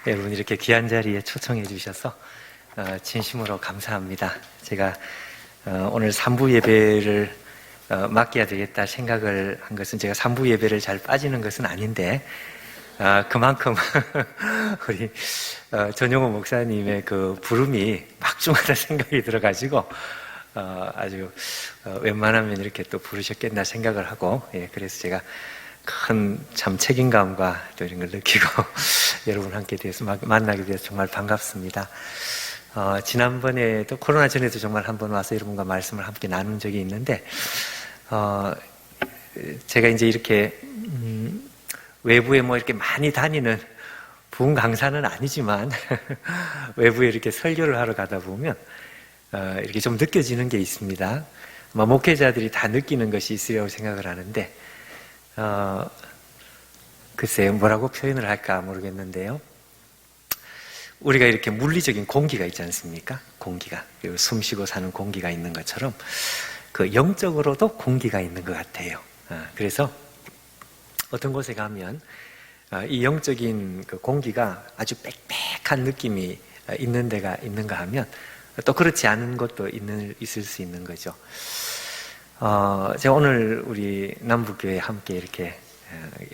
여러분 이렇게 귀한 자리에 초청해 주셔서 진심으로 감사합니다. 제가 오늘 3부 예배를 맡겨야 되겠다 생각을 한 것은 제가 3부 예배를 잘 빠지는 것은 아닌데 그만큼 우리 전용호 목사님의 그 부름이 막중하다 생각이 들어가지고 아주 웬만하면 이렇게 또 부르셨겠나 생각을 하고, 그래서 제가 큰 참 책임감과 또 이런 걸 느끼고 여러분 함께 돼서 만나게 돼서 정말 반갑습니다. 지난번에도 코로나 전에도 정말 한번 와서 여러분과 말씀을 함께 나눈 적이 있는데 제가 이제 이렇게 외부에 뭐 이렇게 많이 다니는 부흥 강사는 아니지만 외부에 이렇게 설교를 하러 가다 보면 이렇게 좀 느껴지는 게 있습니다. 아마 목회자들이 다 느끼는 것이 있으리라고 생각을 하는데 글쎄요, 뭐라고 표현을 할까 모르겠는데요. 우리가 이렇게 물리적인 공기가 있지 않습니까? 공기가, 그리고 숨 쉬고 사는 공기가 있는 것처럼 그 영적으로도 공기가 있는 것 같아요. 그래서 어떤 곳에 가면 이 영적인 그 공기가 아주 빽빽한 느낌이 있는 데가 있는가 하면 또 그렇지 않은 것도 있을 수 있는 거죠. 제가 오늘 우리 남북교회 함께 이렇게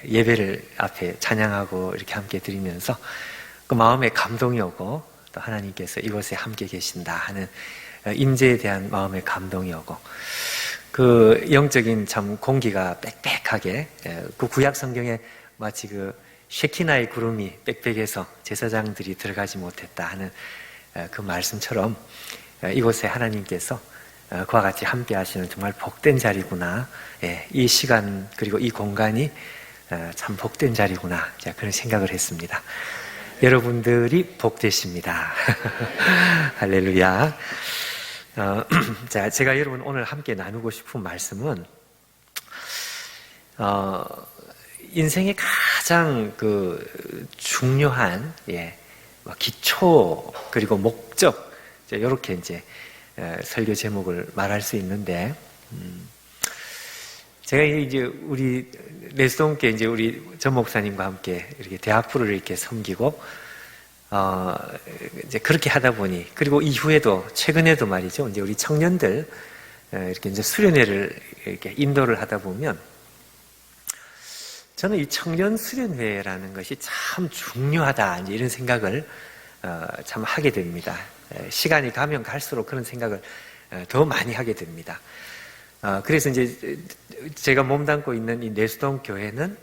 예배를 앞에 찬양하고 이렇게 함께 드리면서 그 마음에 감동이 오고 또 하나님께서 이곳에 함께 계신다 하는 임재에 대한 마음의 감동이 오고 그 영적인 참 공기가 빽빽하게 그 구약 성경에 마치 그 쉐키나의 구름이 빽빽해서 제사장들이 들어가지 못했다 하는 그 말씀처럼 이곳에 하나님께서 그와 같이 함께 하시는 정말 복된 자리구나. 이 시간 그리고 이 공간이 참 복된 자리구나. 제가 그런 생각을 했습니다. 여러분들이 복되십니다. 할렐루야. 자, 제가 여러분 오늘 함께 나누고 싶은 말씀은 인생의 가장 그 중요한 기초 그리고 목적 이렇게 이제 설교 제목을 말할 수 있는데 제가 이제 우리 레스동께 이제 우리 전 목사님과 함께 이렇게 대학부를 이렇게 섬기고 이제 그렇게 하다 보니 그리고 이후에도 최근에도 말이죠 이제 우리 청년들 이렇게 이제 수련회를 이렇게 인도를 하다 보면 저는 이 청년 수련회라는 것이 참 중요하다 이제 이런 생각을 참 하게 됩니다. 시간이 가면 갈수록 그런 생각을 더 많이 하게 됩니다. 그래서 이제 제가 몸담고 있는 이 내수동 교회는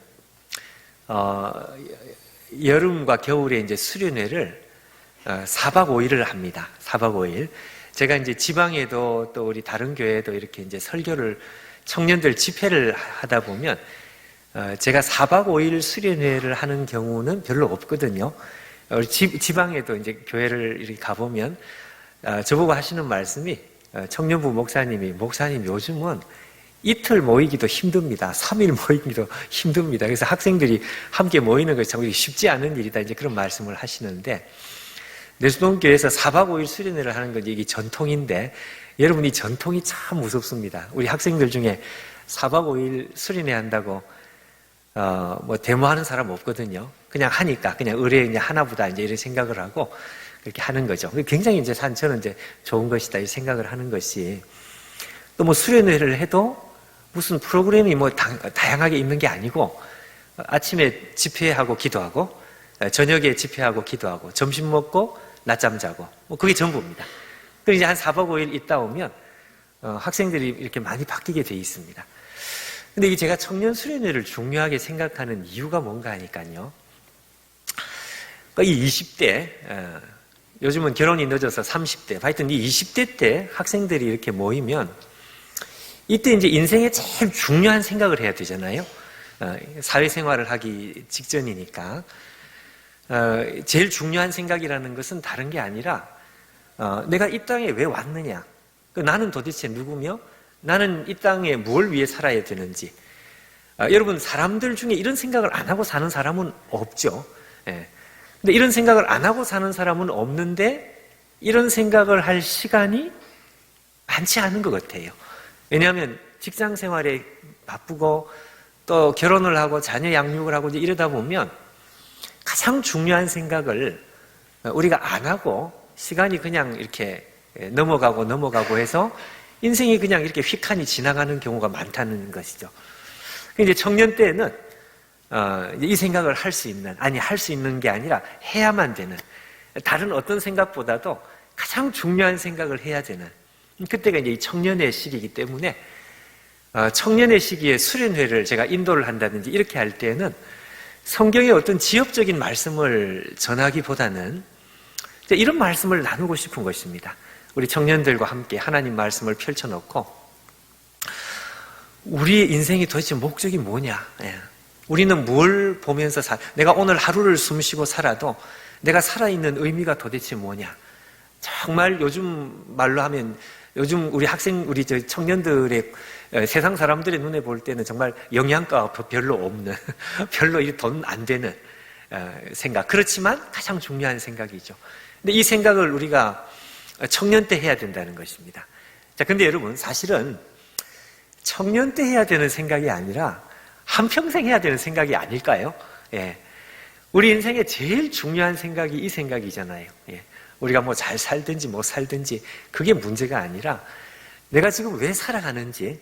여름과 겨울에 이제 수련회를 4박 5일을 합니다. 4박 5일. 제가 이제 지방에도 또 우리 다른 교회에도 이렇게 이제 설교를 청년들 집회를 하다 보면 제가 4박 5일 수련회를 하는 경우는 별로 없거든요. 우리 지방에도 이제 교회를 이렇게 가보면 저보고 하시는 말씀이 청년부 목사님 요즘은 이틀 모이기도 힘듭니다. 3일 모이기도 힘듭니다. 그래서 학생들이 함께 모이는 것이 정말 쉽지 않은 일이다. 이제 그런 말씀을 하시는데 내수동교회에서 4박 5일 수련회를 하는 건 이게 전통인데 여러분 이 전통이 참 무섭습니다. 우리 학생들 중에 4박 5일 수련회 한다고 뭐 데모하는 사람 없거든요. 그냥 하니까 그냥 의뢰 그냥 하나보다 이제 이런 생각을 하고 그렇게 하는 거죠. 굉장히 이제 저는 이제 좋은 것이다 이 생각을 하는 것이 또 뭐 수련회를 해도 무슨 프로그램이 뭐 다양하게 있는 게 아니고 아침에 집회하고 기도하고 저녁에 집회하고 기도하고 점심 먹고 낮잠 자고 뭐 그게 전부입니다. 그리고 이제 한 4박 5일 있다 오면 학생들이 이렇게 많이 바뀌게 돼 있습니다. 근데 이게 제가 청년 수련회를 중요하게 생각하는 이유가 뭔가 하니까요. 이 20대, 요즘은 결혼이 늦어서 30대, 하여튼 이 20대 때 학생들이 이렇게 모이면 이때 이제 인생에 제일 중요한 생각을 해야 되잖아요. 사회생활을 하기 직전이니까. 제일 중요한 생각이라는 것은 다른 게 아니라 내가 이 땅에 왜 왔느냐. 나는 도대체 누구며 나는 이 땅에 뭘 위해 살아야 되는지. 여러분 사람들 중에 이런 생각을 안 하고 사는 사람은 없죠. 근데 이런 생각을 안 하고 사는 사람은 없는데 이런 생각을 할 시간이 많지 않은 것 같아요. 왜냐하면 직장 생활에 바쁘고 또 결혼을 하고 자녀 양육을 하고 이제 이러다 보면 가장 중요한 생각을 우리가 안 하고 시간이 그냥 이렇게 넘어가고 해서 인생이 그냥 이렇게 휙하니 지나가는 경우가 많다는 것이죠. 이제 청년 때는 이 생각을 할 수 있는 게 아니라 해야만 되는, 다른 어떤 생각보다도 가장 중요한 생각을 해야 되는, 그때가 이제 이 청년의 시기이기 때문에 청년의 시기에 수련회를 제가 인도를 한다든지 이렇게 할 때는 성경의 어떤 지엽적인 말씀을 전하기보다는 이런 말씀을 나누고 싶은 것입니다. 우리 청년들과 함께 하나님 말씀을 펼쳐놓고 우리의 인생이 도대체 목적이 뭐냐? 우리는 뭘 보면서 내가 오늘 하루를 숨쉬고 살아도 내가 살아있는 의미가 도대체 뭐냐? 정말 요즘 말로 하면 요즘 우리 청년들의 세상 사람들의 눈에 볼 때는 정말 영양가가 별로 없는, 별로 돈 안 되는 생각. 그렇지만 가장 중요한 생각이죠. 근데 이 생각을 우리가 청년 때 해야 된다는 것입니다. 자, 근데 여러분, 사실은 청년 때 해야 되는 생각이 아니라 한평생 해야 되는 생각이 아닐까요? 예. 우리 인생에 제일 중요한 생각이 이 생각이잖아요. 예. 우리가 뭐 잘 살든지 못 살든지 그게 문제가 아니라 내가 지금 왜 살아가는지,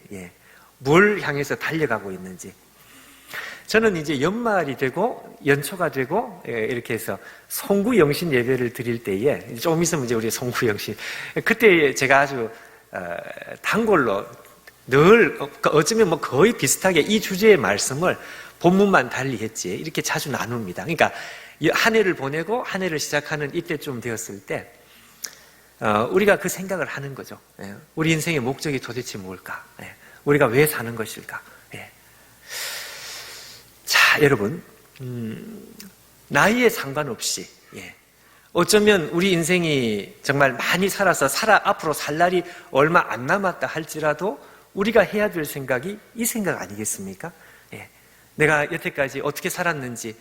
뭘 향해서 달려가고 있는지. 저는 이제 연말이 되고 연초가 되고 이렇게 해서 송구영신 예배를 드릴 때에 좀 있으면 이제 우리 송구영신, 그때 제가 아주 단골로 늘 어쩌면 뭐 거의 비슷하게 이 주제의 말씀을 본문만 달리 했지 이렇게 자주 나눕니다. 그러니까 한 해를 보내고 한 해를 시작하는 이때쯤 되었을 때 우리가 그 생각을 하는 거죠. 우리 인생의 목적이 도대체 뭘까? 우리가 왜 사는 것일까? 자, 여러분, 나이에 상관없이 어쩌면 우리 인생이 정말 많이 살아서 앞으로 살 날이 얼마 안 남았다 할지라도 우리가 해야 될 생각이 이 생각 아니겠습니까? 내가 여태까지 어떻게 살았는지,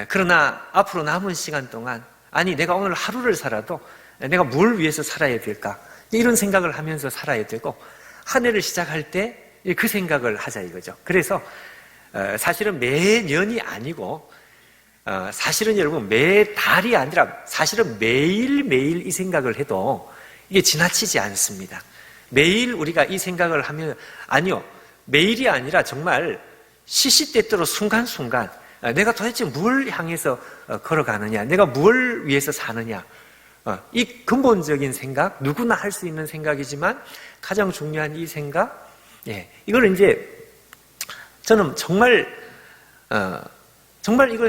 그러나 앞으로 남은 시간 동안, 아니 내가 오늘 하루를 살아도 내가 뭘 위해서 살아야 될까? 이런 생각을 하면서 살아야 되고, 한 해를 시작할 때 그 생각을 하자 이거죠. 그래서 사실은 매년이 아니고 사실은 여러분 매달이 아니라 사실은 매일매일 이 생각을 해도 이게 지나치지 않습니다. 매일 우리가 이 생각을 하면, 아니요, 매일이 아니라 정말 시시때때로 순간순간 내가 도대체 뭘 향해서 걸어가느냐, 내가 뭘 위해서 사느냐, 이 근본적인 생각, 누구나 할 수 있는 생각이지만 가장 중요한 이 생각, 이걸 이제 저는 정말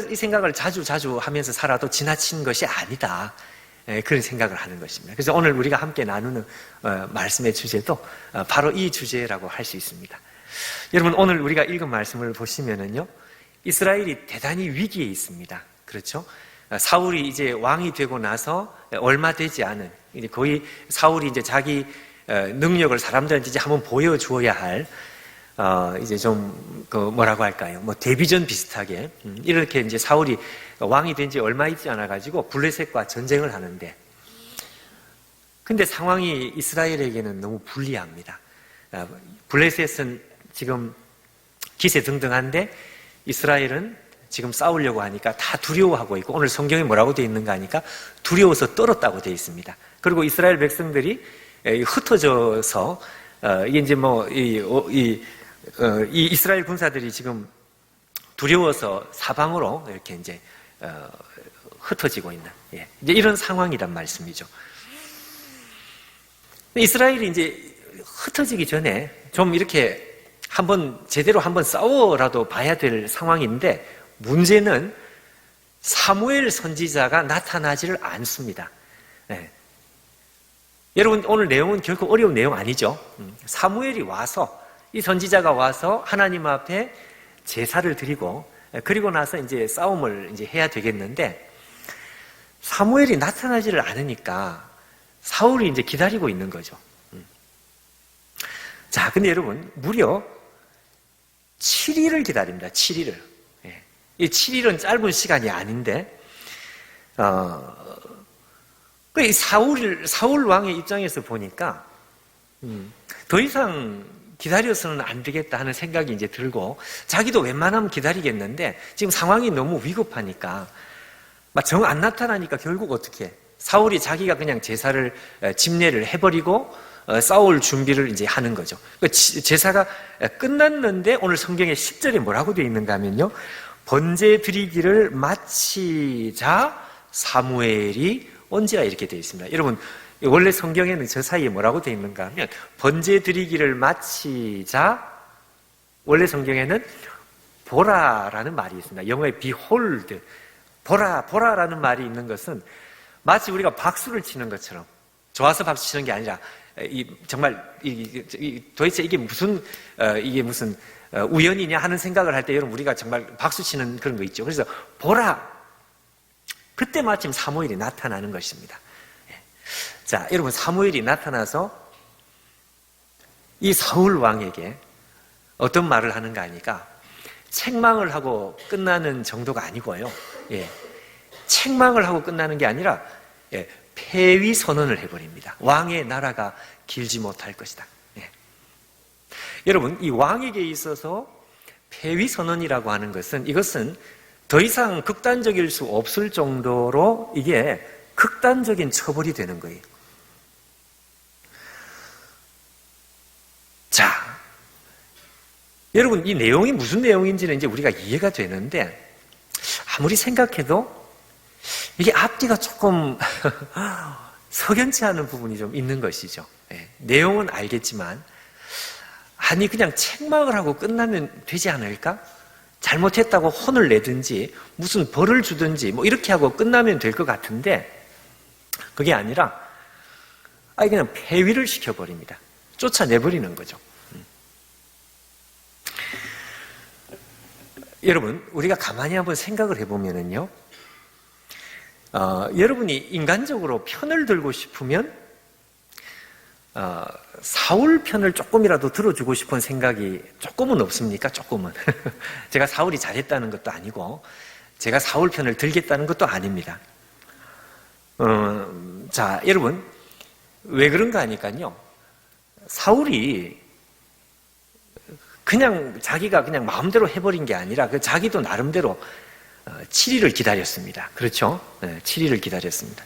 이 생각을 자주 하면서 살아도 지나친 것이 아니다, 그런 생각을 하는 것입니다. 그래서 오늘 우리가 함께 나누는 말씀의 주제도 바로 이 주제라고 할 수 있습니다. 여러분, 오늘 우리가 읽은 말씀을 보시면은요, 이스라엘이 대단히 위기에 있습니다. 그렇죠? 사울이 이제 왕이 되고 나서 얼마 되지 않은, 거의 사울이 이제 자기 능력을 사람들한테 이제 한번 보여주어야 할, 이제 좀, 뭐라고 할까요? 뭐 데뷔전 비슷하게, 이렇게 이제 사울이 왕이 된 지 얼마 있지 않아가지고 블레셋과 전쟁을 하는데, 근데 상황이 이스라엘에게는 너무 불리합니다. 블레셋은 지금 기세등등한데 이스라엘은 지금 싸우려고 하니까 다 두려워하고 있고, 오늘 성경에 뭐라고 되어 있는가 하니까 두려워서 떨었다고 되어 있습니다. 그리고 이스라엘 백성들이 흩어져서 이게 이제 이 이스라엘 군사들이 지금 두려워서 사방으로 이렇게 이제 흩어지고 있는, 이제 이런 상황이란 말씀이죠. 이스라엘이 이제 흩어지기 전에 좀 이렇게 제대로 한번 싸워라도 봐야 될 상황인데, 문제는 사무엘 선지자가 나타나지를 않습니다. 여러분, 오늘 내용은 결코 어려운 내용 아니죠. 사무엘이 와서, 이 선지자가 와서 하나님 앞에 제사를 드리고, 그리고 나서 이제 싸움을 이제 해야 되겠는데, 사무엘이 나타나지를 않으니까 사울이 이제 기다리고 있는 거죠. 자, 근데 여러분, 무려 7일을 기다립니다. 7일을. 이 7일은 짧은 시간이 아닌데, 이 사울 왕의 입장에서 보니까, 더 이상 기다려서는 안 되겠다 하는 생각이 이제 들고, 자기도 웬만하면 기다리겠는데, 지금 상황이 너무 위급하니까, 막 정 안 나타나니까 결국 어떻게 해? 사울이 자기가 그냥 제사를 집례를 해버리고 싸울 준비를 이제 하는 거죠. 제사가 끝났는데 오늘 성경의 10절에 뭐라고 되어 있는가 하면요, 번제 드리기를 마치자 사무엘이 온지라 이렇게 되어 있습니다. 여러분, 원래 성경에는 저 사이에 뭐라고 되어 있는가 하면 번제 드리기를 마치자, 원래 성경에는 보라라는 말이 있습니다. 영어의 behold, 보라라는 말이 있는 것은 마치 우리가 박수를 치는 것처럼, 좋아서 박수 치는 게 아니라 정말 도대체 이게 무슨 우연이냐 하는 생각을 할 때 여러분 우리가 정말 박수 치는 그런 거 있죠. 그래서 보라, 그때 마침 사무엘이 나타나는 것입니다. 자, 여러분, 사무엘이 나타나서 이 사울 왕에게 어떤 말을 하는가 하니까 책망을 하고 끝나는 정도가 아니고요. 책망을 하고 끝나는 게 아니라 폐위 선언을 해버립니다. 왕의 나라가 길지 못할 것이다. 여러분, 이 왕에게 있어서 폐위 선언이라고 하는 것은, 이것은 더 이상 극단적일 수 없을 정도로 이게 극단적인 처벌이 되는 거예요. 자, 여러분, 이 내용이 무슨 내용인지는 이제 우리가 이해가 되는데, 아무리 생각해도 이게 앞뒤가 조금 석연치 않은 부분이 좀 있는 것이죠. 내용은 알겠지만, 아니 그냥 책망을 하고 끝나면 되지 않을까? 잘못했다고 혼을 내든지 무슨 벌을 주든지 뭐 이렇게 하고 끝나면 될 것 같은데, 그게 아니라 그냥 폐위를 시켜버립니다. 쫓아내버리는 거죠. 여러분, 우리가 가만히 한번 생각을 해보면은요, 여러분이 인간적으로 편을 들고 싶으면 사울 편을 조금이라도 들어주고 싶은 생각이 조금은 없습니까? 조금은. 제가 사울이 잘했다는 것도 아니고 제가 사울 편을 들겠다는 것도 아닙니다. 자, 여러분, 왜 그런가 하니까요, 사울이 그냥 자기가 그냥 마음대로 해버린 게 아니라 자기도 나름대로 7일을 기다렸습니다. 그렇죠? 7일을 기다렸습니다.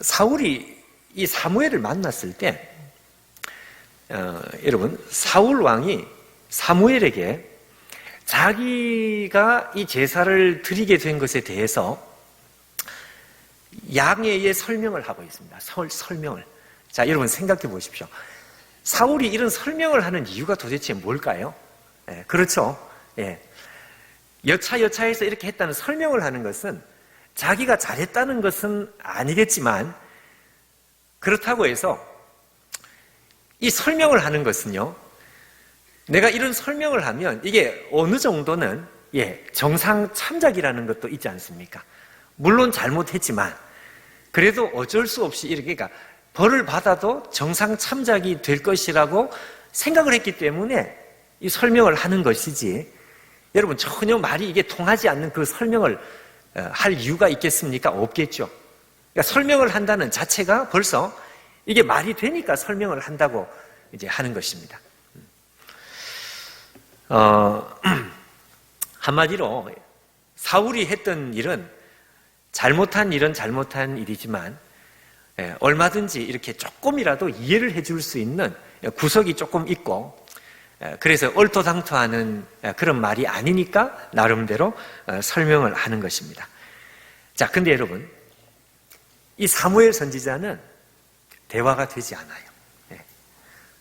사울이 이 사무엘을 만났을 때, 여러분, 사울 왕이 사무엘에게 자기가 이 제사를 드리게 된 것에 대해서 양해의 설명을 하고 있습니다. 설명을. 자, 여러분 생각해 보십시오. 사울이 이런 설명을 하는 이유가 도대체 뭘까요? 그렇죠. 여차여차해서 이렇게 했다는 설명을 하는 것은 자기가 잘했다는 것은 아니겠지만, 그렇다고 해서 이 설명을 하는 것은요, 내가 이런 설명을 하면 이게 어느 정도는 정상 참작이라는 것도 있지 않습니까? 물론 잘못했지만 그래도 어쩔 수 없이 이렇게, 그러니까 벌을 받아도 정상 참작이 될 것이라고 생각을 했기 때문에 이 설명을 하는 것이지, 여러분 전혀 말이 이게 통하지 않는 그 설명을 할 이유가 있겠습니까? 없겠죠. 그러니까 설명을 한다는 자체가 벌써 이게 말이 되니까 설명을 한다고 이제 하는 것입니다. 한마디로 사울이 했던 일은 잘못한 일은 잘못한 일이지만 얼마든지 이렇게 조금이라도 이해를 해줄 수 있는 구석이 조금 있고, 그래서 얼토당토하는 그런 말이 아니니까 나름대로 설명을 하는 것입니다. 자, 근데 여러분, 이 사무엘 선지자는 대화가 되지 않아요.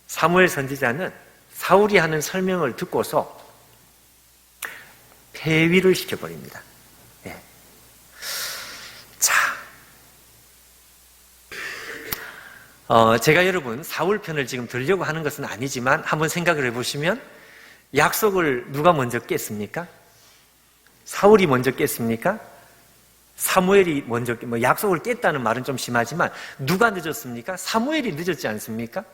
사무엘 선지자는 사울이 하는 설명을 듣고서 폐위를 시켜버립니다. 자, 제가 여러분 사울 편을 지금 들려고 하는 것은 아니지만 한번 생각을 해보시면, 약속을 누가 먼저 깼습니까? 사울이 먼저 깼습니까? 사무엘이 먼저, 약속을 깼다는 말은 좀 심하지만 누가 늦었습니까? 사무엘이 늦었지 않습니까?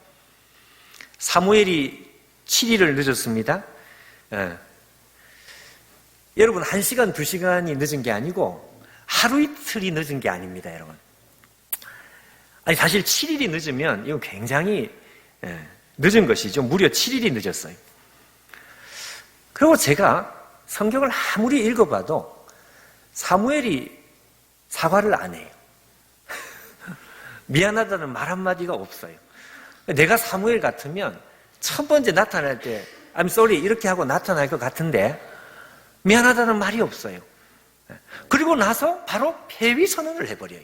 사무엘이 7일을 늦었습니다. 여러분, 1시간, 2시간이 늦은 게 아니고 하루 이틀이 늦은 게 아닙니다, 여러분. 아니, 사실 7일이 늦으면 이건 굉장히 늦은 것이죠. 무려 7일이 늦었어요. 그리고 제가 성경을 아무리 읽어봐도 사무엘이 사과를 안 해요. 미안하다는 말 한마디가 없어요. 내가 사무엘 같으면 첫 번째 나타날 때 I'm sorry 이렇게 하고 나타날 것 같은데 미안하다는 말이 없어요. 그리고 나서 바로 폐위 선언을 해버려요.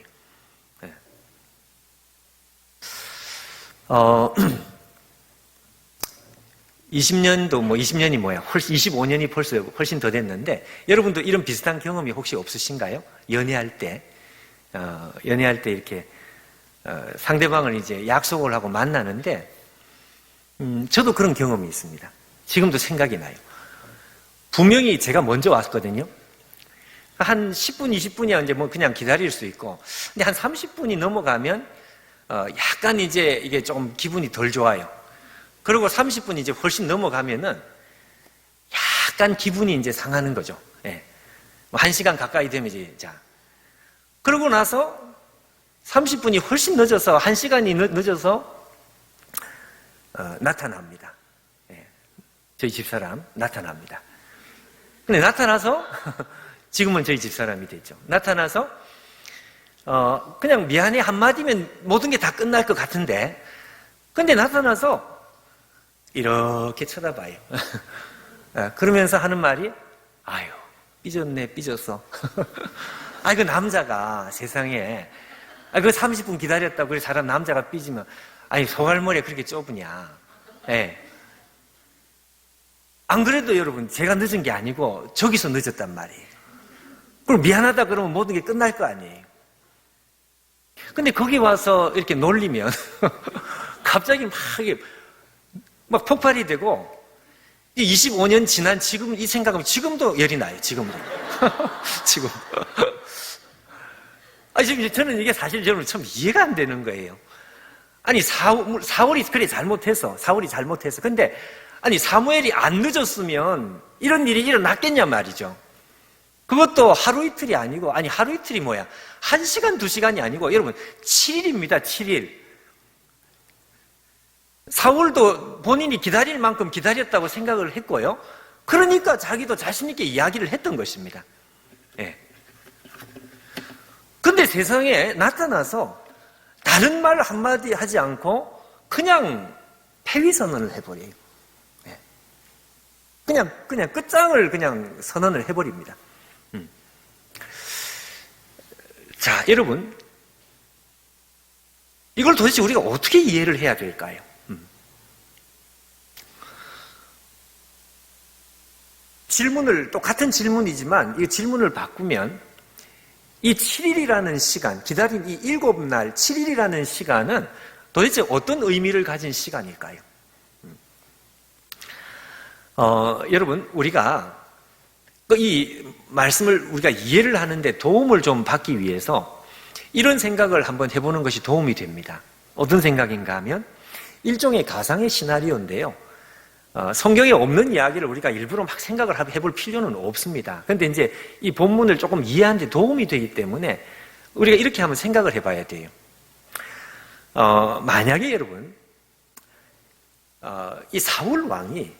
20년도 20년이 뭐야? 25년이 벌써 훨씬 더 됐는데 여러분도 이런 비슷한 경험이 혹시 없으신가요? 연애할 때 이렇게 상대방을 이제 약속을 하고 만나는데 저도 그런 경험이 있습니다. 지금도 생각이 나요. 분명히 제가 먼저 왔거든요. 한 10분, 20분이야 이제 뭐 그냥 기다릴 수 있고, 근데 한 30분이 넘어가면 약간 이제 이게 좀 기분이 덜 좋아요. 그리고 30분이 이제 훨씬 넘어가면은 약간 기분이 이제 상하는 거죠. 예. 뭐 1시간 가까이 되면 이제 자. 그러고 나서 30분이 훨씬 늦어서 1시간이 늦어서 나타납니다. 예. 저희 집사람 나타납니다. 근데 나타나서 지금은 저희 집사람이 됐죠. 나타나서 그냥 미안해 한마디면 모든 게 다 끝날 것 같은데 근데 나타나서 이렇게 쳐다봐요. 그러면서 하는 말이 아유 삐졌네 삐졌어. 그 남자가 세상에 그 30분 기다렸다고 그 사람 남자가 삐지면 소갈머리가 그렇게 좁으냐. 예. 안 그래도 여러분 제가 늦은 게 아니고 저기서 늦었단 말이에요. 그럼 미안하다 그러면 모든 게 끝날 거 아니에요. 근데 거기 와서 이렇게 놀리면 갑자기 막 폭발이 되고 25년 지난 지금 이 생각하면 지금도 열이 나요. 지금도. 지금. 지금 저는 이게 사실 여러분 참 이해가 안 되는 거예요. 사울이 그래 사울이 잘못해서. 근데 사무엘이 안 늦었으면 이런 일이 일어났겠냐 말이죠. 그것도 하루 이틀이 아니고, 하루 이틀이 뭐야? 1시간, 2시간이 아니고, 여러분, 7일입니다, 7일. 사울도 본인이 기다릴 만큼 기다렸다고 생각을 했고요. 그러니까 자기도 자신있게 이야기를 했던 것입니다. 예. 근데 세상에 나타나서 다른 말 한마디 하지 않고 그냥 폐위 선언을 해버려요. 예. 그냥 끝장을 그냥 선언을 해버립니다. 자, 여러분, 이걸 도대체 우리가 어떻게 이해를 해야 될까요? 똑같은 질문이지만 이 질문을 바꾸면 이 7일이라는 시간, 기다린 이 7날 7일이라는 시간은 도대체 어떤 의미를 가진 시간일까요? 여러분, 우리가 이 말씀을 우리가 이해를 하는데 도움을 좀 받기 위해서 이런 생각을 한번 해보는 것이 도움이 됩니다. 어떤 생각인가 하면 일종의 가상의 시나리오인데요. 성경에 없는 이야기를 우리가 일부러 막 생각을 해볼 필요는 없습니다. 그런데 이제 이 본문을 조금 이해하는 데 도움이 되기 때문에 우리가 이렇게 한번 생각을 해봐야 돼요. 만약에 여러분, 이 사울 왕이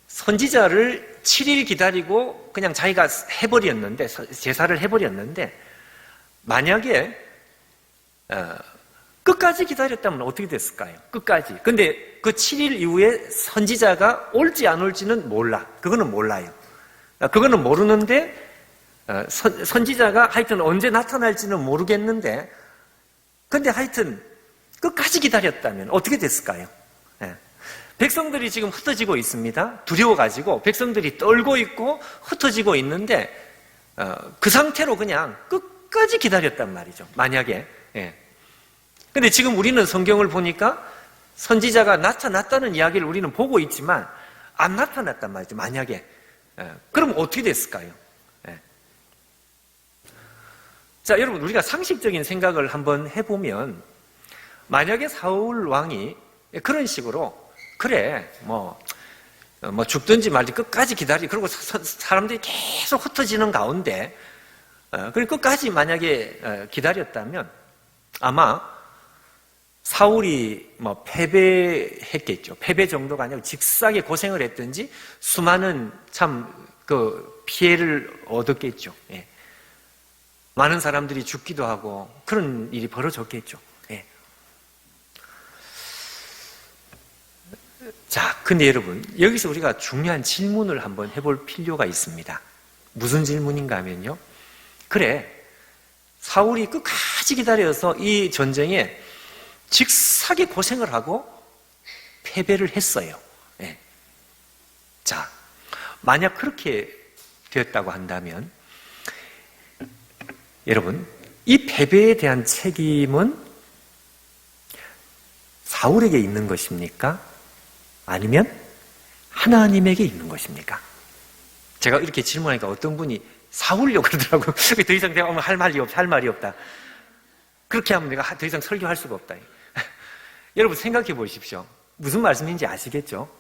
선지자를 7일 기다리고 그냥 자기가 해버렸는데, 제사를 해버렸는데, 만약에 끝까지 기다렸다면 어떻게 됐을까요? 끝까지. 근데 그 7일 이후에 선지자가 올지 안 올지는 몰라. 그거는 몰라요. 그거는 모르는데 선지자가 하여튼 언제 나타날지는 모르겠는데 근데 하여튼 끝까지 기다렸다면 어떻게 됐을까요? 백성들이 지금 흩어지고 있습니다. 두려워가지고 백성들이 떨고 있고 흩어지고 있는데 그 상태로 그냥 끝까지 기다렸단 말이죠. 만약에. 근데 지금 우리는 성경을 보니까 선지자가 나타났다는 이야기를 우리는 보고 있지만 안 나타났단 말이죠. 만약에. 그럼 어떻게 됐을까요? 자, 여러분, 우리가 상식적인 생각을 한번 해보면 만약에 사울 왕이 그런 식으로 그래, 뭐 죽든지 말든지 끝까지 기다리, 그리고 사람들이 계속 흩어지는 가운데, 그리고 끝까지 만약에 기다렸다면 아마 사울이 뭐 패배했겠죠. 패배 정도가 아니고 직사하게 고생을 했든지 수많은 참 그 피해를 얻었겠죠. 예. 많은 사람들이 죽기도 하고 그런 일이 벌어졌겠죠. 예. 자, 근데 여러분, 여기서 우리가 중요한 질문을 한번 해볼 필요가 있습니다. 무슨 질문인가 하면요. 그래, 사울이 끝까지 기다려서 이 전쟁에 직사게 고생을 하고 패배를 했어요. 예. 자, 만약 그렇게 되었다고 한다면 여러분, 이 패배에 대한 책임은 사울에게 있는 것입니까? 아니면 하나님에게 있는 것입니까? 제가 이렇게 질문하니까 어떤 분이 사울려고 그러더라고요. 더 이상 내가 할 말이 없다. 그렇게 하면 내가 더 이상 설교할 수가 없다. 여러분 생각해 보십시오. 무슨 말씀인지 아시겠죠?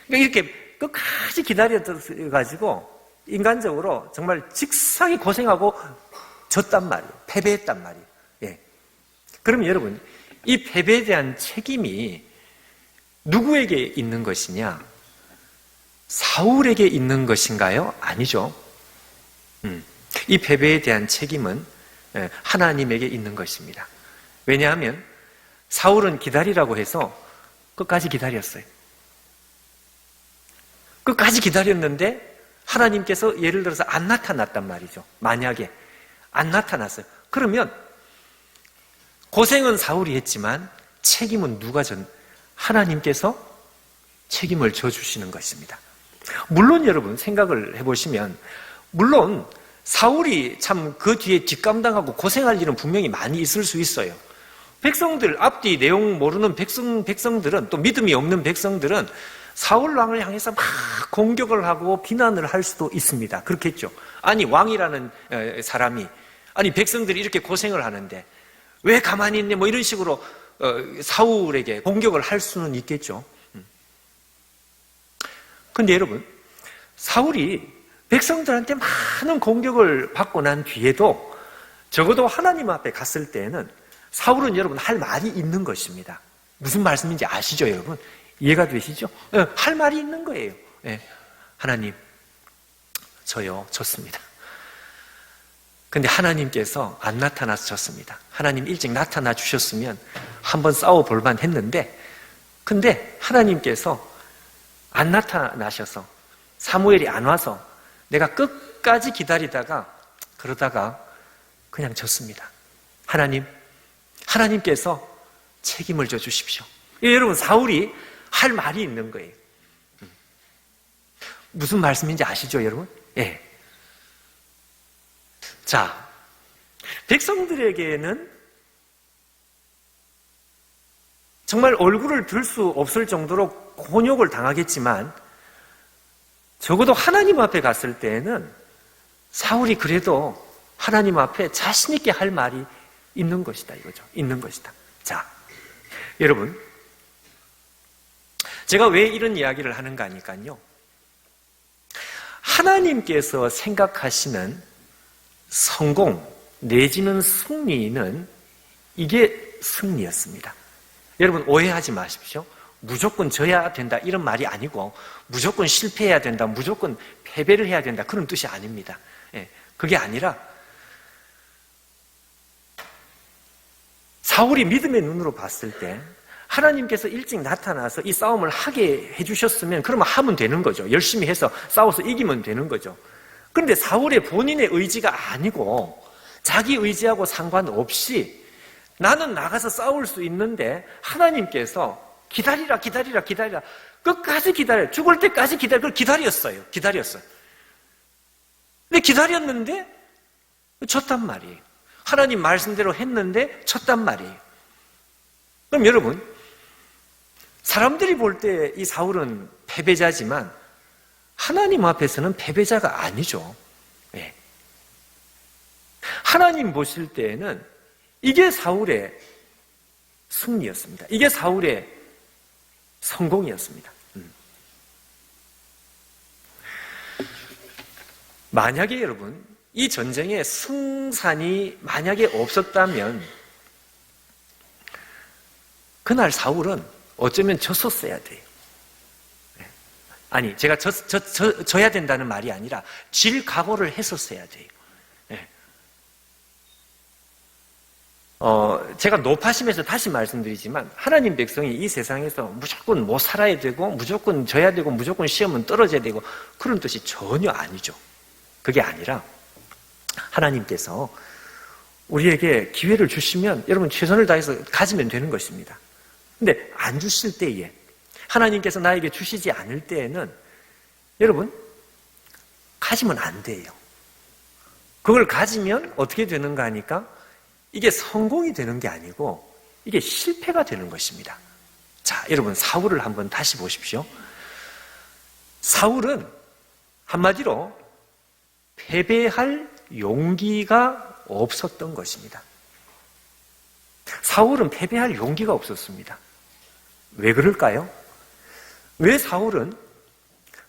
그러니까 이렇게 끝까지 기다려가지고 인간적으로 정말 직사하게 고생하고 졌단 말이에요. 패배했단 말이에요. 예. 그러면 여러분, 이 패배에 대한 책임이 누구에게 있는 것이냐? 사울에게 있는 것인가요? 아니죠. 이 패배에 대한 책임은 하나님에게 있는 것입니다. 왜냐하면 사울은 기다리라고 해서 끝까지 기다렸어요. 끝까지 기다렸는데 하나님께서 예를 들어서 안 나타났단 말이죠. 만약에 안 나타났어요. 그러면 고생은 사울이 했지만 책임은 하나님께서 책임을 져주시는 것입니다. 물론 여러분 생각을 해보시면 물론 사울이 참 그 뒤에 뒷감당하고 고생할 일은 분명히 많이 있을 수 있어요. 백성들, 앞뒤 내용 모르는 백성들은 또 믿음이 없는 백성들은 사울 왕을 향해서 막 공격을 하고 비난을 할 수도 있습니다. 그렇겠죠. 아니 왕이라는 사람이 아니 백성들이 이렇게 고생을 하는데 왜 가만히 있냐 뭐 이런 식으로 사울에게 공격을 할 수는 있겠죠. 근데 여러분 사울이 백성들한테 많은 공격을 받고 난 뒤에도 적어도 하나님 앞에 갔을 때에는 사울은 여러분 할 말이 있는 것입니다. 무슨 말씀인지 아시죠 여러분? 이해가 되시죠? 할 말이 있는 거예요. 하나님 저요 졌습니다. 근데 하나님께서 안 나타나서 졌습니다. 하나님 일찍 나타나 주셨으면 한번 싸워볼 만했는데 근데 하나님께서 안 나타나셔서 사무엘이 안 와서 내가 끝까지 기다리다가 그러다가 그냥 졌습니다. 하나님께서 책임을 져 주십시오. 여러분 사울이 할 말이 있는 거예요. 무슨 말씀인지 아시죠 여러분? 예. 자, 백성들에게는 정말 얼굴을 들 수 없을 정도로 곤욕을 당하겠지만 적어도 하나님 앞에 갔을 때에는 사울이 그래도 하나님 앞에 자신 있게 할 말이 있는 것이다 이거죠. 있는 것이다. 자, 여러분 제가 왜 이런 이야기를 하는가 하니까요. 하나님께서 생각하시는 성공 내지는 승리는 이게 승리였습니다. 여러분 오해하지 마십시오. 무조건 져야 된다 이런 말이 아니고 무조건 실패해야 된다, 무조건 패배를 해야 된다 그런 뜻이 아닙니다. 그게 아니라 사울이 믿음의 눈으로 봤을 때 하나님께서 일찍 나타나서 이 싸움을 하게 해주셨으면 그러면 하면 되는 거죠. 열심히 해서 싸워서 이기면 되는 거죠. 그런데 사울의 본인의 의지가 아니고 자기 의지하고 상관없이 나는 나가서 싸울 수 있는데 하나님께서 기다리라 끝까지 기다려 죽을 때까지 그걸 기다렸어요. 근데 기다렸는데 졌단 말이에요. 하나님 말씀대로 했는데 졌단 말이에요. 그럼 여러분 사람들이 볼 때 이 사울은 패배자지만 하나님 앞에서는 패배자가 아니죠. 네. 하나님 보실 때에는 이게 사울의 승리였습니다. 이게 사울의 성공이었습니다. 만약에 여러분 이 전쟁에 승산이 만약에 없었다면 그날 사울은 어쩌면 졌었어야 돼요. 아니, 제가 져야 된다는 말이 아니라 질 각오를 했었어야 돼요. 제가 높아심에서 다시 말씀드리지만 하나님 백성이 이 세상에서 무조건 못 살아야 되고 무조건 져야 되고 무조건 시험은 떨어져야 되고 그런 뜻이 전혀 아니죠. 그게 아니라 하나님께서 우리에게 기회를 주시면 여러분 최선을 다해서 가지면 되는 것입니다. 근데 안 주실 때에 하나님께서 나에게 주시지 않을 때에는 여러분 가지면 안 돼요. 그걸 가지면 어떻게 되는가 하니까 이게 성공이 되는 게 아니고 이게 실패가 되는 것입니다. 자, 여러분 사울을 한번 다시 보십시오. 사울은 한마디로 패배할 용기가 없었던 것입니다. 사울은 패배할 용기가 없었습니다. 왜 그럴까요? 왜 사울은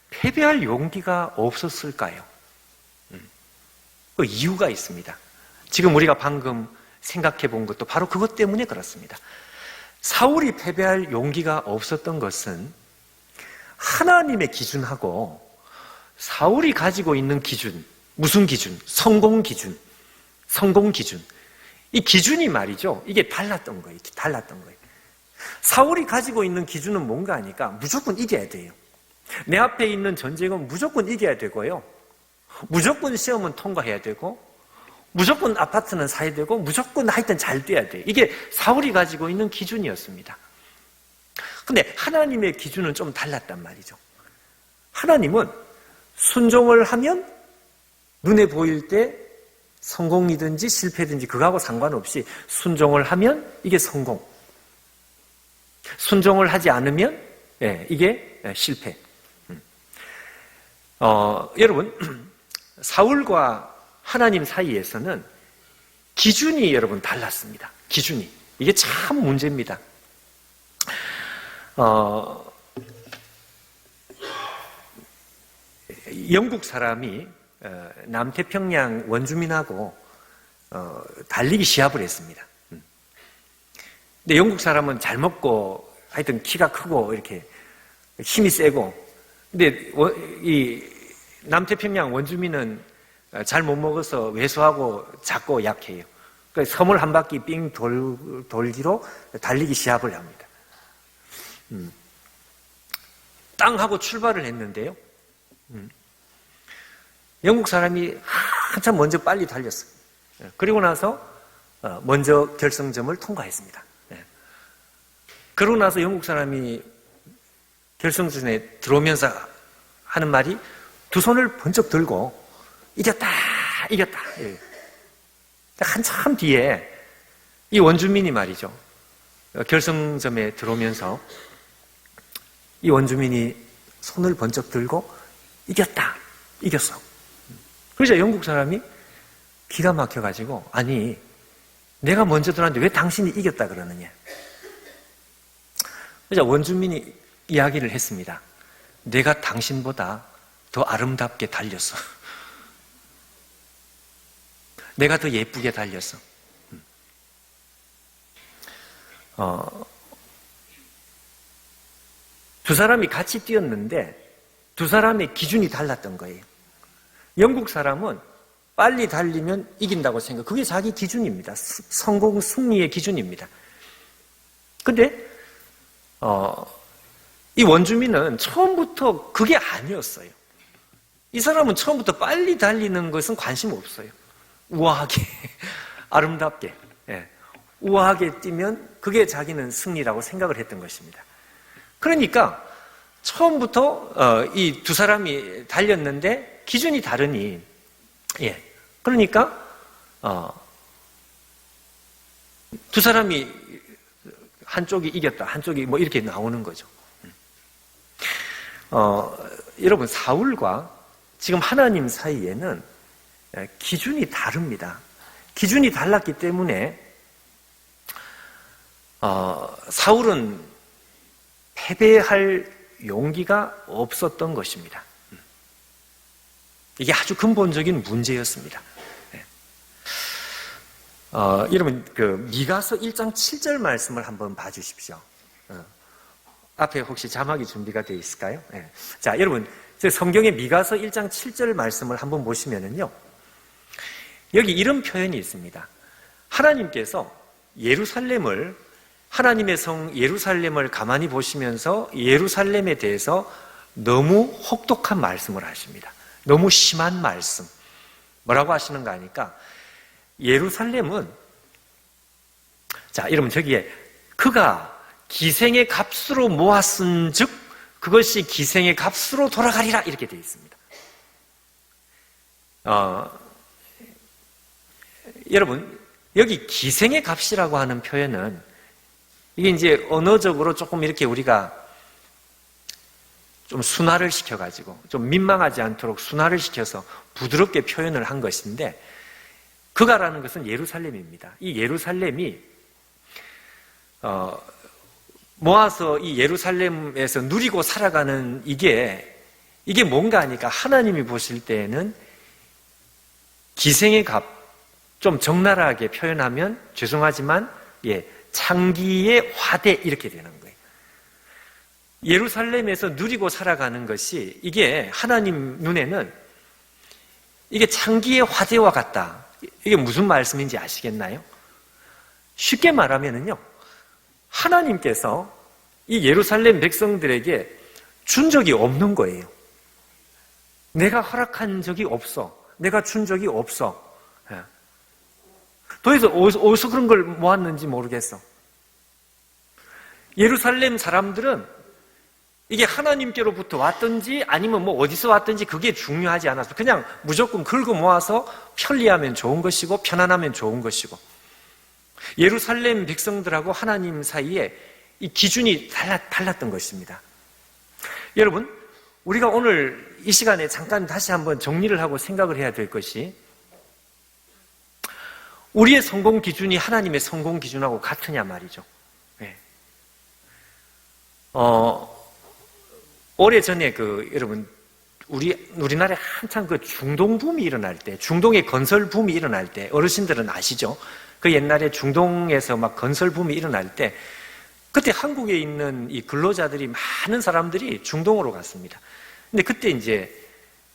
패배할 용기가 없었을까요? 그 이유가 있습니다. 지금 우리가 방금 생각해 본 것도 바로 그것 때문에 그렇습니다. 사울이 패배할 용기가 없었던 것은 하나님의 기준하고 사울이 가지고 있는 기준, 무슨 기준? 성공 기준. 성공 기준. 이 기준이 말이죠. 이게 달랐던 거예요. 달랐던 거예요. 사울이 가지고 있는 기준은 뭔가 하니까 무조건 이겨야 돼요. 내 앞에 있는 전쟁은 무조건 이겨야 되고요. 무조건 시험은 통과해야 되고 무조건 아파트는 사야 되고 무조건 하여튼 잘 돼야 돼요. 이게 사울이 가지고 있는 기준이었습니다. 근데 하나님의 기준은 좀 달랐단 말이죠. 하나님은 순종을 하면 눈에 보일 때 성공이든지 실패든지 그거하고 상관없이 순종을 하면 이게 성공. 순종을 하지 않으면 이게 실패. 여러분 사울과 하나님 사이에서는 기준이 여러분 달랐습니다. 기준이. 이게 참 문제입니다. 영국 사람이 남태평양 원주민하고 달리기 시합을 했습니다. 근데 영국 사람은 잘 먹고 하여튼 키가 크고 이렇게 힘이 세고 근데 이 남태평양 원주민은 잘 못 먹어서 왜소하고 작고 약해요. 그래서 섬을 한 바퀴 삥 돌기로 달리기 시합을 합니다. 땅 하고 출발을 했는데요. 영국 사람이 한참 먼저 빨리 달렸어요. 그리고 나서 먼저 결승점을 통과했습니다. 그러고 나서 영국 사람이 결승전에 들어오면서 하는 말이 두 손을 번쩍 들고 이겼다, 이겼다. 한참 뒤에 이 원주민이 말이죠. 결승점에 들어오면서 이 원주민이 손을 번쩍 들고 이겼다, 이겼어. 그러자 영국 사람이 기가 막혀가지고 아니 내가 먼저 들어왔는데 왜 당신이 이겼다 그러느냐. 그러자 원주민이 이야기를 했습니다. 내가 당신보다 더 아름답게 달렸어. 내가 더 예쁘게 달렸어. 두 사람이 같이 뛰었는데 두 사람의 기준이 달랐던 거예요. 영국 사람은 빨리 달리면 이긴다고 생각. 그게 자기 기준입니다. 성공, 승리의 기준입니다. 근데 이 원주민은 처음부터 그게 아니었어요. 이 사람은 처음부터 빨리 달리는 것은 관심 없어요. 우아하게, 아름답게, 우아하게 뛰면 그게 자기는 승리라고 생각을 했던 것입니다. 그러니까 처음부터 이 두 사람이 달렸는데 기준이 다르니, 그러니까 두 사람이 한쪽이 이겼다, 한쪽이 뭐 이렇게 나오는 거죠. 여러분 사울과 지금 하나님 사이에는 기준이 다릅니다. 기준이 달랐기 때문에 사울은 패배할 용기가 없었던 것입니다. 이게 아주 근본적인 문제였습니다. 여러분 그 미가서 1장 7절 말씀을 한번 봐주십시오. 앞에 혹시 자막이 준비가 되어 있을까요? 네. 자, 여러분 성경의 미가서 1장 7절 말씀을 한번 보시면은요, 여기 이런 표현이 있습니다. 하나님께서 하나님의 성 예루살렘을 가만히 보시면서 예루살렘에 대해서 너무 혹독한 말씀을 하십니다. 너무 심한 말씀. 뭐라고 하시는가 하니까, 예루살렘은, 자, 여러분 저기에 그가 기생의 값으로 모았은 즉 그것이 기생의 값으로 돌아가리라 이렇게 되어 있습니다. 여러분 여기 기생의 값이라고 하는 표현은, 이게 이제 언어적으로 조금 이렇게 우리가 좀 순화를 시켜가지고 좀 민망하지 않도록 순화를 시켜서 부드럽게 표현을 한 것인데, 그가라는 것은 예루살렘입니다. 이 예루살렘이 모아서 이 예루살렘에서 누리고 살아가는 이게 뭔가 하니까, 하나님이 보실 때에는 기생의 값, 좀 적나라하게 표현하면 죄송하지만 창기의 화대 이렇게 되는 거예요. 예루살렘에서 누리고 살아가는 것이, 이게 하나님 눈에는 이게 창기의 화대와 같다. 이게 무슨 말씀인지 아시겠나요? 쉽게 말하면은요, 하나님께서 이 예루살렘 백성들에게 준 적이 없는 거예요. 내가 허락한 적이 없어. 내가 준 적이 없어. 도대체 어디서 그런 걸 모았는지 모르겠어. 예루살렘 사람들은 이게 하나님께로부터 왔든지 아니면 뭐 어디서 왔든지 그게 중요하지 않아서 그냥 무조건 긁어 모아서 편리하면 좋은 것이고 편안하면 좋은 것이고, 예루살렘 백성들하고 하나님 사이에 이 기준이 달랐던 것입니다. 여러분, 우리가 오늘 이 시간에 잠깐 다시 한번 정리를 하고 생각을 해야 될 것이, 우리의 성공 기준이 하나님의 성공 기준하고 같으냐 말이죠. 네. 오래전에 여러분, 우리나라에 한창 중동 붐이 일어날 때, 중동의 건설 붐이 일어날 때, 어르신들은 아시죠? 그 옛날에 중동에서 막 건설 붐이 일어날 때, 그때 한국에 있는 이 근로자들이, 많은 사람들이 중동으로 갔습니다. 근데 그때 이제,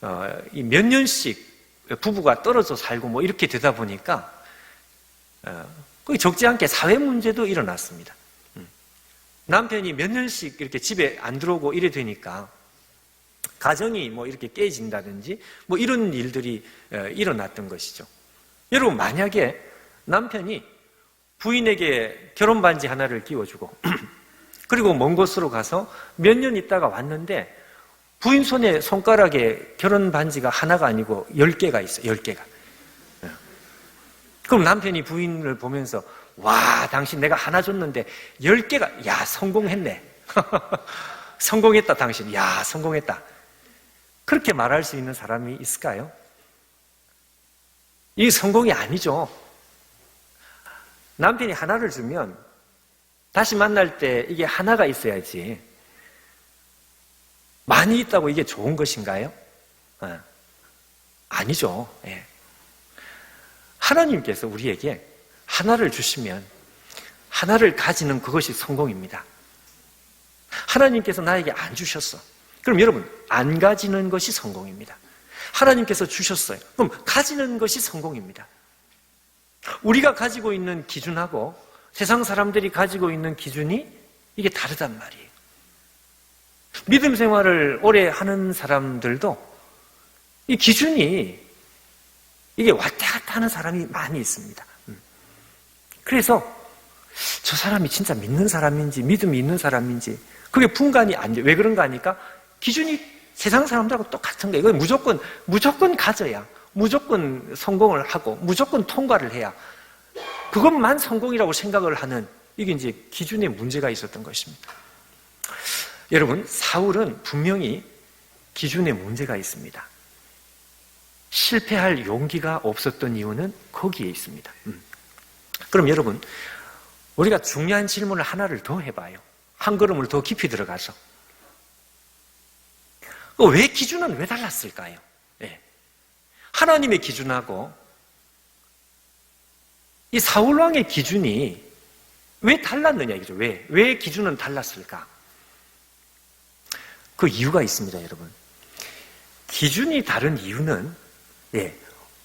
몇 년씩 부부가 떨어져 살고 뭐 이렇게 되다 보니까, 거기 적지 않게 사회 문제도 일어났습니다. 남편이 몇 년씩 이렇게 집에 안 들어오고 이래 되니까 가정이 뭐 이렇게 깨진다든지 뭐 이런 일들이 일어났던 것이죠. 여러분, 만약에 남편이 부인에게 결혼 반지 하나를 끼워주고 그리고 먼 곳으로 가서 몇 년 있다가 왔는데 부인 손가락에 결혼 반지가 하나가 아니고 10개가 있어요. 10개가. 그럼 남편이 부인을 보면서, 와, 당신 내가 하나 줬는데 10개가, 야, 성공했네. 성공했다, 당신. 야, 성공했다. 그렇게 말할 수 있는 사람이 있을까요? 이게 성공이 아니죠. 남편이 하나를 주면 다시 만날 때 이게 하나가 있어야지. 많이 있다고 이게 좋은 것인가요? 아니죠. 예. 하나님께서 우리에게 하나를 주시면 하나를 가지는 그것이 성공입니다. 하나님께서 나에게 안 주셨어. 그럼 여러분, 안 가지는 것이 성공입니다. 하나님께서 주셨어요. 그럼 가지는 것이 성공입니다. 우리가 가지고 있는 기준하고 세상 사람들이 가지고 있는 기준이 이게 다르단 말이에요. 믿음 생활을 오래 하는 사람들도 이 기준이 이게 왔다 갔다 하는 사람이 많이 있습니다. 그래서 저 사람이 진짜 믿는 사람인지 믿음이 있는 사람인지 그게 분간이 안 돼. 왜 그런가 하니까 기준이 세상 사람들하고 똑같은 거예요. 이건 무조건 가져야, 무조건 성공을 하고 무조건 통과를 해야 그것만 성공이라고 생각을 하는, 이게 이제 기준에 문제가 있었던 것입니다. 여러분, 사울은 분명히 기준에 문제가 있습니다. 실패할 용기가 없었던 이유는 거기에 있습니다. 그럼 여러분, 우리가 중요한 질문을 하나를 더 해봐요. 한 걸음을 더 깊이 들어가서. 왜 기준은 왜 달랐을까요? 네. 하나님의 기준하고 이 사울왕의 기준이 왜 달랐느냐 이거죠. 왜 기준은 달랐을까? 그 이유가 있습니다, 여러분. 기준이 다른 이유는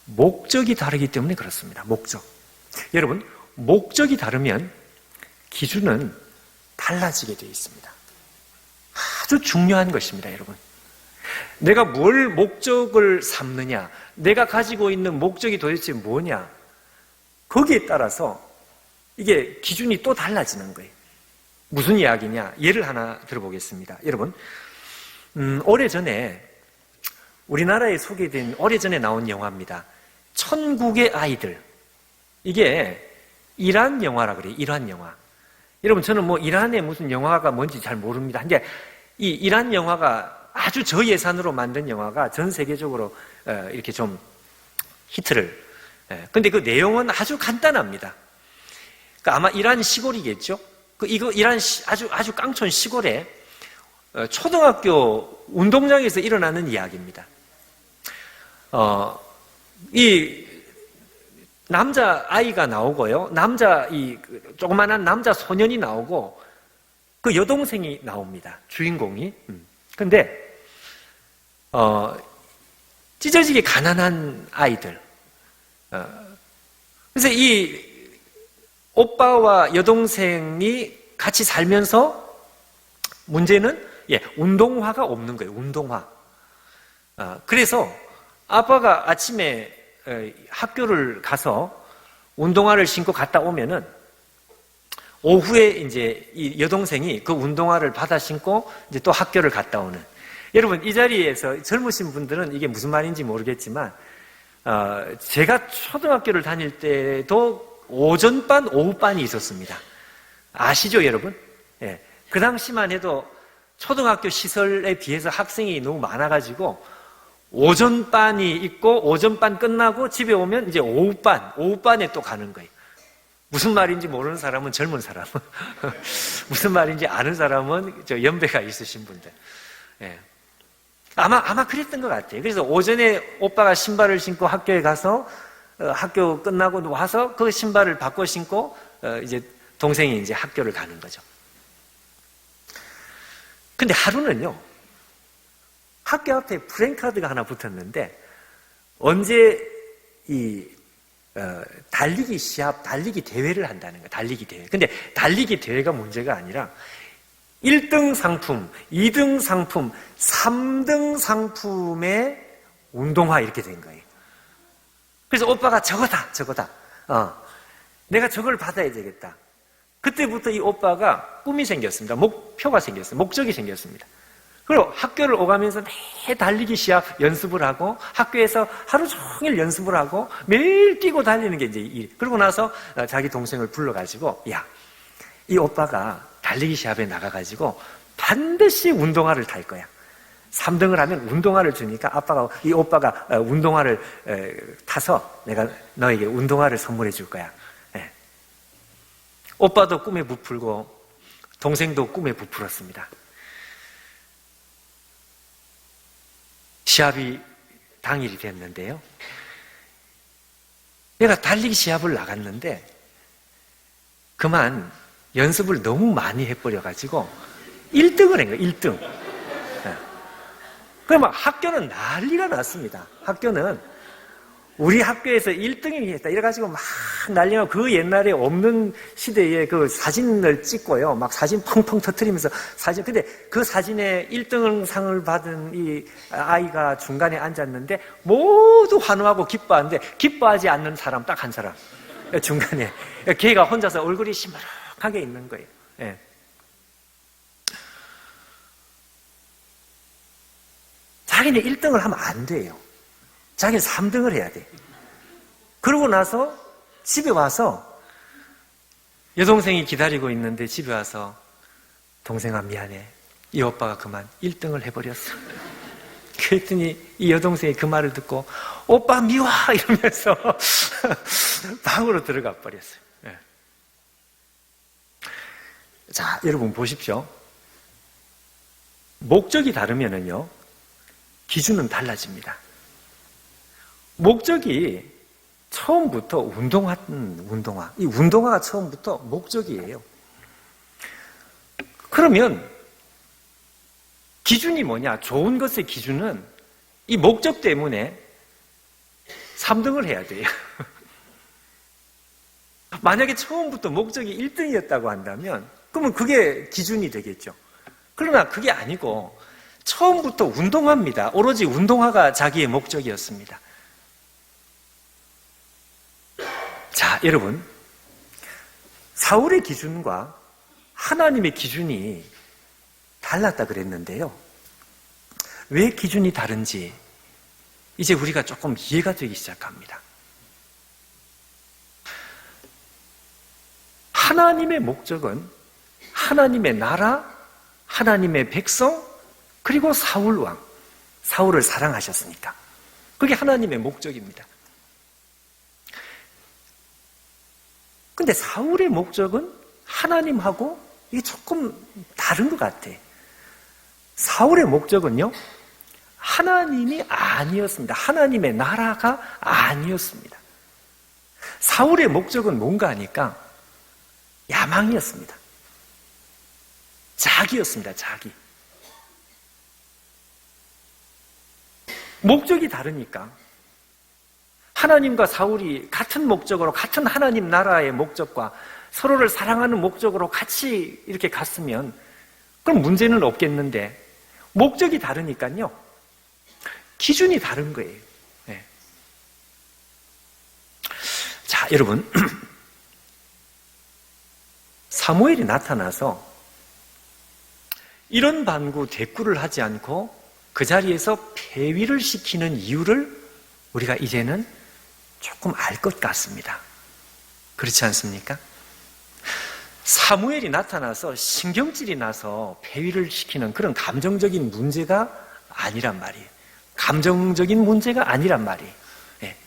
목적이 다르기 때문에 그렇습니다. 목적. 여러분, 목적이 다르면 기준은 달라지게 되어 있습니다. 아주 중요한 것입니다, 여러분. 내가 뭘 목적을 삼느냐, 내가 가지고 있는 목적이 도대체 뭐냐, 거기에 따라서 이게 기준이 또 달라지는 거예요. 무슨 이야기냐? 예를 하나 들어보겠습니다. 여러분, 오래전에 우리나라에 소개된 오래전에 나온 영화입니다. 천국의 아이들. 이게 이란 영화라 그래요. 이란 영화. 여러분, 저는 뭐 이란의 무슨 영화가 뭔지 잘 모릅니다. 근데 이 이란 영화가 아주 저예산으로 만든 영화가 전 세계적으로 이렇게 좀 히트를. 근데 그 내용은 아주 간단합니다. 그러니까 아마 이란 시골이겠죠. 이거 이란 아주 깡촌 시골에 초등학교 운동장에서 일어나는 이야기입니다. 이 남자 아이가 나오고요. 조그만한 남자 소년이 나오고 그 여동생이 나옵니다. 주인공이. 근데 찢어지게 가난한 아이들. 그래서 이 오빠와 여동생이 같이 살면서 문제는 운동화가 없는 거예요. 운동화. 그래서 아빠가 아침에 학교를 가서 운동화를 신고 갔다 오면은 오후에 이제 이 여동생이 그 운동화를 받아 신고 이제 또 학교를 갔다 오는. 여러분, 이 자리에서 젊으신 분들은 이게 무슨 말인지 모르겠지만, 제가 초등학교를 다닐 때도 오전반, 오후반이 있었습니다. 아시죠, 여러분? 예. 그 당시만 해도 초등학교 시설에 비해서 학생이 너무 많아가지고 오전반이 있고 오전반 끝나고 집에 오면 이제 오후반에 또 가는 거예요. 무슨 말인지 모르는 사람은 젊은 사람, 무슨 말인지 아는 사람은 저 연배가 있으신 분들. 예. 아마 그랬던 것 같아요. 그래서 오전에 오빠가 신발을 신고 학교에 가서 학교 끝나고 와서 그 신발을 바꿔 신고 이제 동생이 이제 학교를 가는 거죠. 근데 하루는요, 학교 앞에 프랜카드가 하나 붙었는데, 언제 달리기 시합, 달리기 대회를 한다는 거예요. 달리기 대회. 근데 달리기 대회가 문제가 아니라 1등 상품, 2등 상품, 3등 상품의 운동화 이렇게 된 거예요. 그래서 오빠가 저거다. 내가 저걸 받아야 되겠다. 그때부터 이 오빠가 꿈이 생겼습니다. 목표가 생겼어요. 목적이 생겼습니다. 그리고 학교를 오가면서 매 달리기 시합 연습을 하고 학교에서 하루 종일 연습을 하고 매일 뛰고 달리는 게 이제 일. 그러고 나서 자기 동생을 불러가지고, 야, 이 오빠가 달리기 시합에 나가가지고 반드시 운동화를 탈 거야. 3등을 하면 운동화를 주니까 이 오빠가 운동화를 타서 내가 너에게 운동화를 선물해 줄 거야. 예. 오빠도 꿈에 부풀고 동생도 꿈에 부풀었습니다. 시합이 당일이 됐는데요. 내가 달리기 시합을 나갔는데 그만 연습을 너무 많이 해버려가지고 1등을 한 거예요. 1등. 그러면 학교는 난리가 났습니다. 학교는 우리 학교에서 1등이 했다 이래가지고 막 난리가, 그 옛날에 없는 시대에 그 사진을 찍고요. 막 사진 펑펑 터뜨리면서 근데 그 사진에 1등 상을 받은 이 아이가 중간에 앉았는데 모두 환호하고 기뻐하는데 기뻐하지 않는 사람 딱 한 사람. 중간에. 걔가 혼자서 얼굴이 시무룩하게 있는 거예요. 예. 자기는 1등을 하면 안 돼요. 자기는 3등을 해야 돼. 그러고 나서 집에 와서 여동생이 기다리고 있는데 집에 와서 동생아 미안해. 이 오빠가 그만 1등을 해버렸어. 그랬더니 이 여동생이 그 말을 듣고 오빠 미워 이러면서 방으로 들어가 버렸어요. 네. 자, 여러분 보십시오. 목적이 다르면은요, 기준은 달라집니다. 목적이 처음부터 운동화. 이 운동화가 처음부터 목적이에요. 그러면 기준이 뭐냐? 좋은 것의 기준은 이 목적 때문에 3등을 해야 돼요. 만약에 처음부터 목적이 1등이었다고 한다면 그러면 그게 기준이 되겠죠. 그러나 그게 아니고 처음부터 운동화입니다. 오로지 운동화가 자기의 목적이었습니다. 자, 여러분, 사울의 기준과 하나님의 기준이 달랐다 그랬는데요. 왜 기준이 다른지 이제 우리가 조금 이해가 되기 시작합니다. 하나님의 목적은 하나님의 나라, 하나님의 백성, 그리고 사울 왕, 사울을 사랑하셨으니까. 그게 하나님의 목적입니다. 근데 사울의 목적은 하나님하고 이게 조금 다른 것 같아. 사울의 목적은요, 하나님이 아니었습니다. 하나님의 나라가 아니었습니다. 사울의 목적은 뭔가 하니까 야망이었습니다. 자기였습니다. 자기. 목적이 다르니까 하나님과 사울이 같은 목적으로, 같은 하나님 나라의 목적과 서로를 사랑하는 목적으로 같이 이렇게 갔으면 그럼 문제는 없겠는데 목적이 다르니까요, 기준이 다른 거예요. 네. 자, 여러분, 사무엘이 나타나서 이런 반구 대꾸를 하지 않고 그 자리에서 폐위를 시키는 이유를 우리가 이제는 조금 알 것 같습니다. 그렇지 않습니까? 사무엘이 나타나서 신경질이 나서 폐위를 시키는 그런 감정적인 문제가 아니란 말이에요. 감정적인 문제가 아니란 말이에요. 네.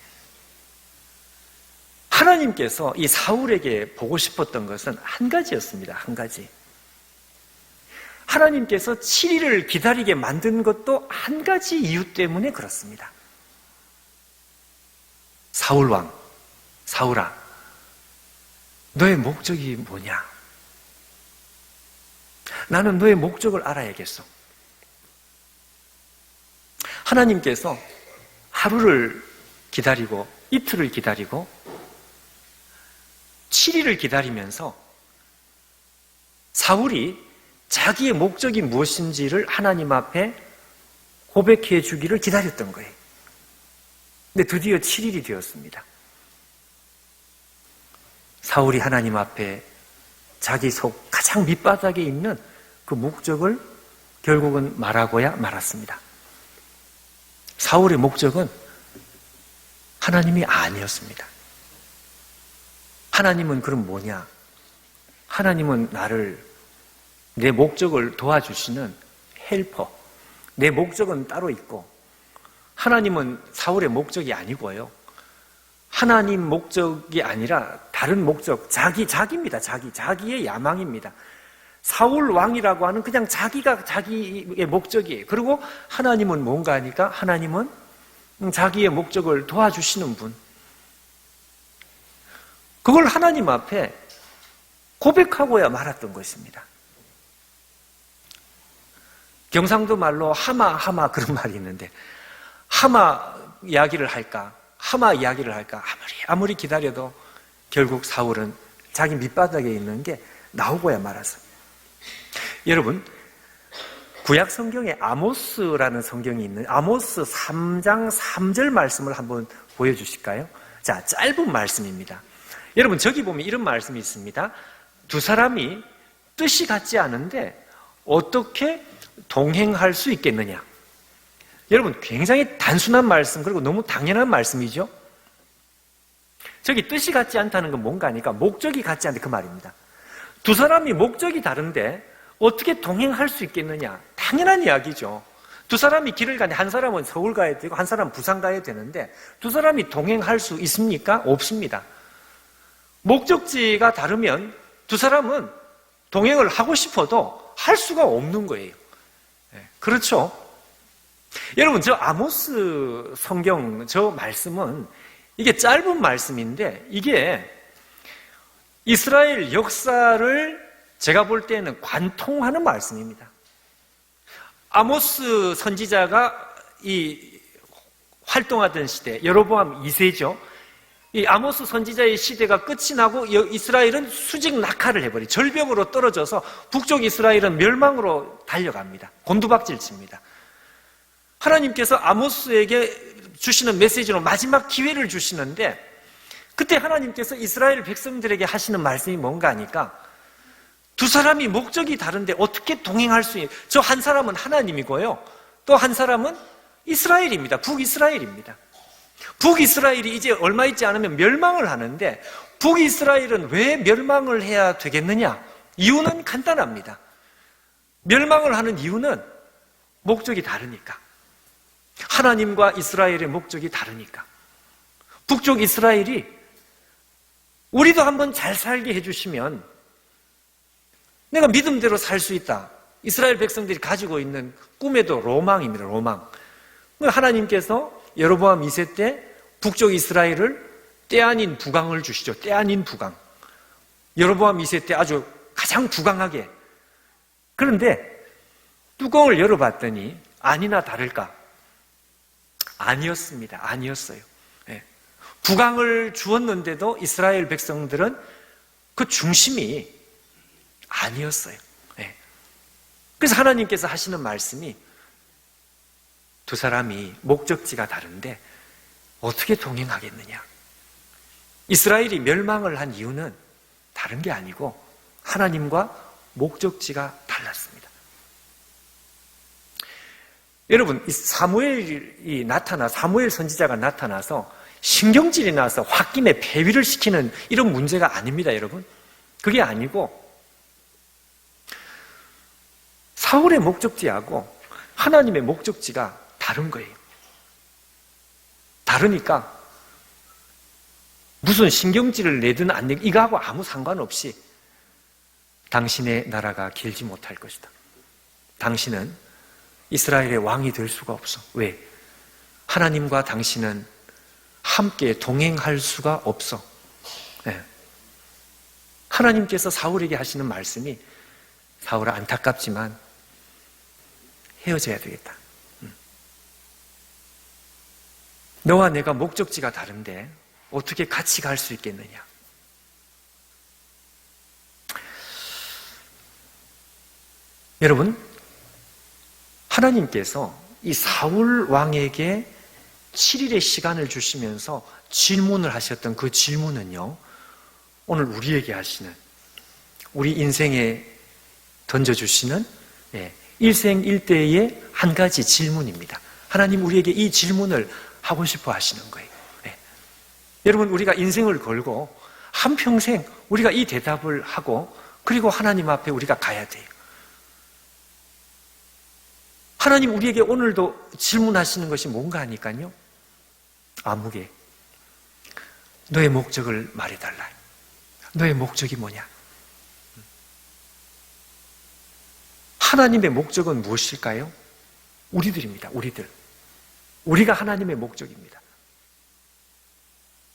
하나님께서 이 사울에게 보고 싶었던 것은 한 가지였습니다. 한 가지. 하나님께서 7일을 기다리게 만든 것도 한 가지 이유 때문에 그렇습니다. 사울왕, 사울아, 너의 목적이 뭐냐? 나는 너의 목적을 알아야겠어. 하나님께서 하루를 기다리고 이틀을 기다리고 7일을 기다리면서 사울이 자기의 목적이 무엇인지를 하나님 앞에 고백해 주기를 기다렸던 거예요. 근데 드디어 7일이 되었습니다. 사울이 하나님 앞에 자기 속 가장 밑바닥에 있는 그 목적을 결국은 말하고야 말았습니다. 사울의 목적은 하나님이 아니었습니다. 하나님은 그럼 뭐냐? 하나님은 나를, 내 목적을 도와주시는 헬퍼, 내 목적은 따로 있고, 하나님은 사울의 목적이 아니고요, 하나님 목적이 아니라 다른 목적, 자기입니다. 자기의 야망입니다. 사울 왕이라고 하는 그냥 자기가 자기의 목적이에요. 그리고 하나님은 뭔가 하니까 하나님은 자기의 목적을 도와주시는 분. 그걸 하나님 앞에 고백하고야 말았던 것입니다. 경상도 말로 하마 그런 말이 있는데, 하마 이야기를 할까 아무리 기다려도 결국 사울은 자기 밑바닥에 있는 게 나오고야 말았어요. 여러분, 구약 성경에 아모스라는 성경이 있는 아모스 3장 3절 말씀을 한번 보여주실까요? 자, 짧은 말씀입니다. 여러분, 저기 보면 이런 말씀이 있습니다. 두 사람이 뜻이 같지 않은데 어떻게 동행할 수 있겠느냐? 여러분, 굉장히 단순한 말씀, 그리고 너무 당연한 말씀이죠. 저기 뜻이 같지 않다는 건 뭔가 하니까 목적이 같지 않다, 그 말입니다. 두 사람이 목적이 다른데 어떻게 동행할 수 있겠느냐? 당연한 이야기죠. 두 사람이 길을 가는데 한 사람은 서울 가야 되고 한 사람은 부산 가야 되는데 두 사람이 동행할 수 있습니까? 없습니다. 목적지가 다르면 두 사람은 동행을 하고 싶어도 할 수가 없는 거예요. 그렇죠? 여러분, 저 아모스 성경 저 말씀은 이게 짧은 말씀인데 이게 이스라엘 역사를 제가 볼 때는 관통하는 말씀입니다. 아모스 선지자가 이 활동하던 시대, 여로보암 2세죠. 이 아모스 선지자의 시대가 끝이 나고 이스라엘은 수직 낙하를 해버리, 절벽으로 떨어져서 북쪽 이스라엘은 멸망으로 달려갑니다. 곤두박질 칩니다. 하나님께서 아모스에게 주시는 메시지로 마지막 기회를 주시는데, 그때 하나님께서 이스라엘 백성들에게 하시는 말씀이 뭔가 하니까, 두 사람이 목적이 다른데 어떻게 동행할 수 있는, 저 한 사람은 하나님이고요, 또 한 사람은 이스라엘입니다. 북이스라엘입니다. 북이스라엘이 이제 얼마 있지 않으면 멸망을 하는데, 북이스라엘은 왜 멸망을 해야 되겠느냐? 이유는 간단합니다. 멸망을 하는 이유는 목적이 다르니까. 하나님과 이스라엘의 목적이 다르니까. 북쪽 이스라엘이 우리도 한번 잘 살게 해주시면 내가 믿음대로 살 수 있다. 이스라엘 백성들이 가지고 있는 꿈에도 로망입니다. 로망. 하나님께서 여로보암 2세 때 북쪽 이스라엘을 때 아닌 부강을 주시죠. 때 아닌 부강. 여로보암 2세 때 아주 가장 부강하게. 그런데 뚜껑을 열어봤더니 아니나 다를까? 아니었습니다. 아니었어요. 예. 부강을 주었는데도 이스라엘 백성들은 그 중심이 아니었어요. 예. 그래서 하나님께서 하시는 말씀이, 두 사람이 목적지가 다른데 어떻게 동행하겠느냐? 이스라엘이 멸망을 한 이유는 다른 게 아니고 하나님과 목적지가 달랐습니다. 여러분, 이 사무엘 선지자가 나타나서 신경질이 나서 홧김에 폐위를 시키는 이런 문제가 아닙니다, 여러분. 그게 아니고 사울의 목적지하고 하나님의 목적지가 다른 거예요. 다르니까 무슨 신경질을 내든 안 내든 이거하고 아무 상관없이 당신의 나라가 길지 못할 것이다. 당신은 이스라엘의 왕이 될 수가 없어. 왜? 하나님과 당신은 함께 동행할 수가 없어. 네. 하나님께서 사울에게 하시는 말씀이, 사울아, 안타깝지만 헤어져야 되겠다. 너와 내가 목적지가 다른데 어떻게 같이 갈 수 있겠느냐? 여러분, 하나님께서 이 사울 왕에게 7일의 시간을 주시면서 질문을 하셨던 그 질문은요, 오늘 우리에게 하시는, 우리 인생에 던져주시는 일생일대의 한 가지 질문입니다. 하나님 우리에게 이 질문을 하고 싶어 하시는 거예요. 여러분, 우리가 인생을 걸고 한평생 우리가 이 대답을 하고 그리고 하나님 앞에 우리가 가야 돼요. 하나님 우리에게 오늘도 질문하시는 것이 뭔가 하니까요, 아무개, 너의 목적을 말해달라. 너의 목적이 뭐냐? 하나님의 목적은 무엇일까요? 우리들입니다. 우리가 하나님의 목적입니다.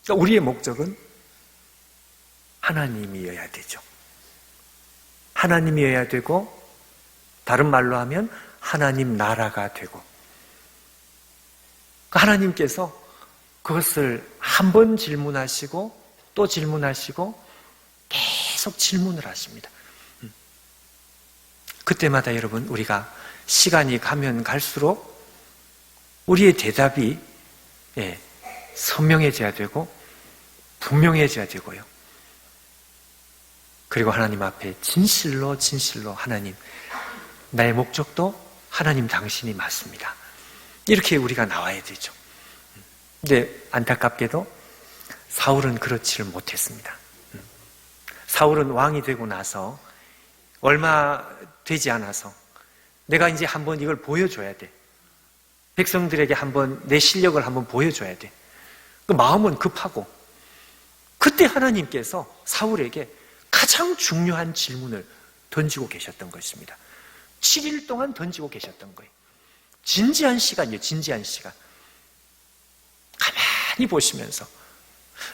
그러니까 우리의 목적은 하나님이어야 되죠. 하나님이어야 되고, 다른 말로 하면 하나님 나라가 되고, 하나님께서 그것을 한 번 질문하시고 또 질문하시고 계속 질문을 하십니다. 그때마다 여러분, 우리가 시간이 가면 갈수록 우리의 대답이 선명해져야 되고 분명해져야 되고요. 그리고 하나님 앞에 진실로 하나님, 나의 목적도 하나님 당신이 맞습니다. 이렇게 우리가 나와야 되죠. 근데 안타깝게도 사울은 그렇지를 못했습니다. 사울은 왕이 되고 나서 얼마 되지 않아서 내가 이제 한번 이걸 보여줘야 돼. 백성들에게 한번 내 실력을 한번 보여줘야 돼. 그 마음은 급하고, 그때 하나님께서 사울에게 가장 중요한 질문을 던지고 계셨던 것입니다. 7일 동안 던지고 계셨던 거예요. 진지한 시간이에요. 진지한 시간. 가만히 보시면서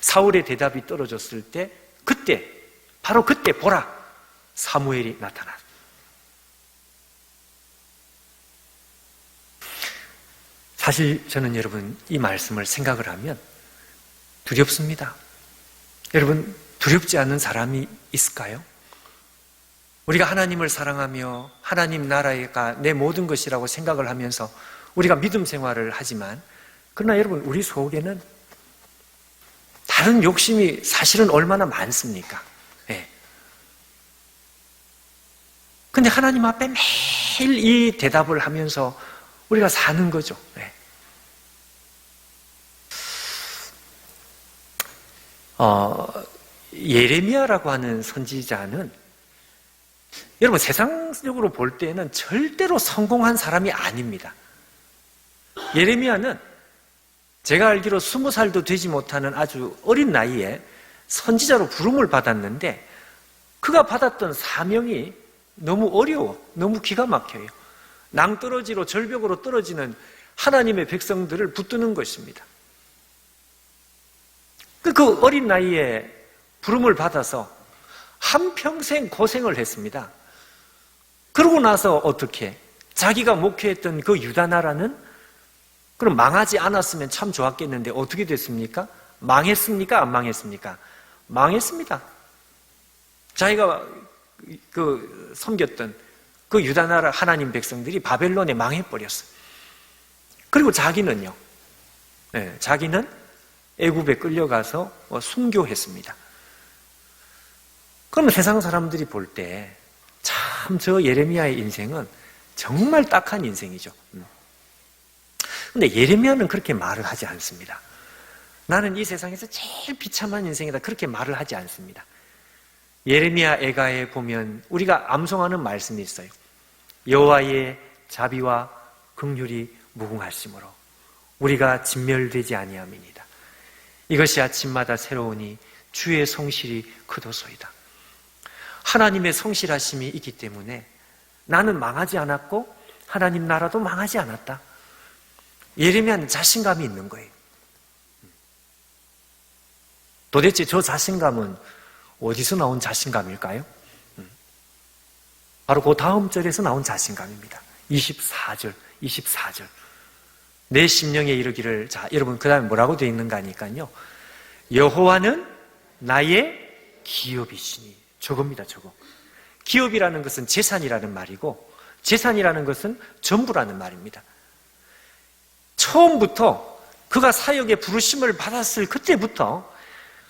사울의 대답이 떨어졌을 때 그때 바로 그때 보라 사무엘이 나타났다. 사실 저는 여러분 이 말씀을 생각을 하면 두렵습니다. 여러분 두렵지 않는 사람이 있을까요? 우리가 하나님을 사랑하며 하나님 나라가 내 모든 것이라고 생각을 하면서 우리가 믿음 생활을 하지만 그러나 여러분 우리 속에는 다른 욕심이 사실은 얼마나 많습니까? 예. 근데 하나님 앞에 매일 이 대답을 하면서 우리가 사는 거죠. 예. 예레미야라고 하는 선지자는 여러분 세상적으로 볼 때는 절대로 성공한 사람이 아닙니다. 예레미야는 제가 알기로 20살도 되지 못하는 아주 어린 나이에 선지자로 부름을 받았는데 그가 받았던 사명이 너무 어려워, 너무 기가 막혀요. 낭떠러지로 절벽으로 떨어지는 하나님의 백성들을 붙드는 것입니다. 그 어린 나이에 부름을 받아서 한평생 고생을 했습니다. 그러고 나서 어떻게 자기가 목회했던 그 유다 나라는 그럼 망하지 않았으면 참 좋았겠는데 어떻게 됐습니까? 망했습니까? 안 망했습니까? 망했습니다. 자기가 섬겼던 그 유다 나라 하나님 백성들이 바벨론에 망해버렸어요. 그리고 자기는요, 자기는 애굽에 끌려가서 순교했습니다. 그러면 세상 사람들이 볼 때 참 저 예레미야의 인생은 정말 딱한 인생이죠. 근데 예레미야는 그렇게 말을 하지 않습니다. 나는 이 세상에서 제일 비참한 인생이다. 그렇게 말을 하지 않습니다. 예레미야 애가에 보면 우리가 암송하는 말씀이 있어요. 여호와의 자비와 긍휼이 무궁하심으로 우리가 진멸되지 아니함이니이다. 이것이 아침마다 새로우니 주의 성실이 크도소이다. 하나님의 성실하심이 있기 때문에 나는 망하지 않았고 하나님 나라도 망하지 않았다. 예레미야는 자신감이 있는 거예요. 도대체 저 자신감은 어디서 나온 자신감일까요? 바로 그 다음 절에서 나온 자신감입니다. 24절. 내 심령에 이르기를, 자, 여러분 그 다음에 뭐라고 되어 있는가 하니까요. 여호와는 나의 기업이시니. 저겁니다, 저거. 기업이라는 것은 재산이라는 말이고 재산이라는 것은 전부라는 말입니다. 처음부터 그가 사역의 부르심을 받았을 그때부터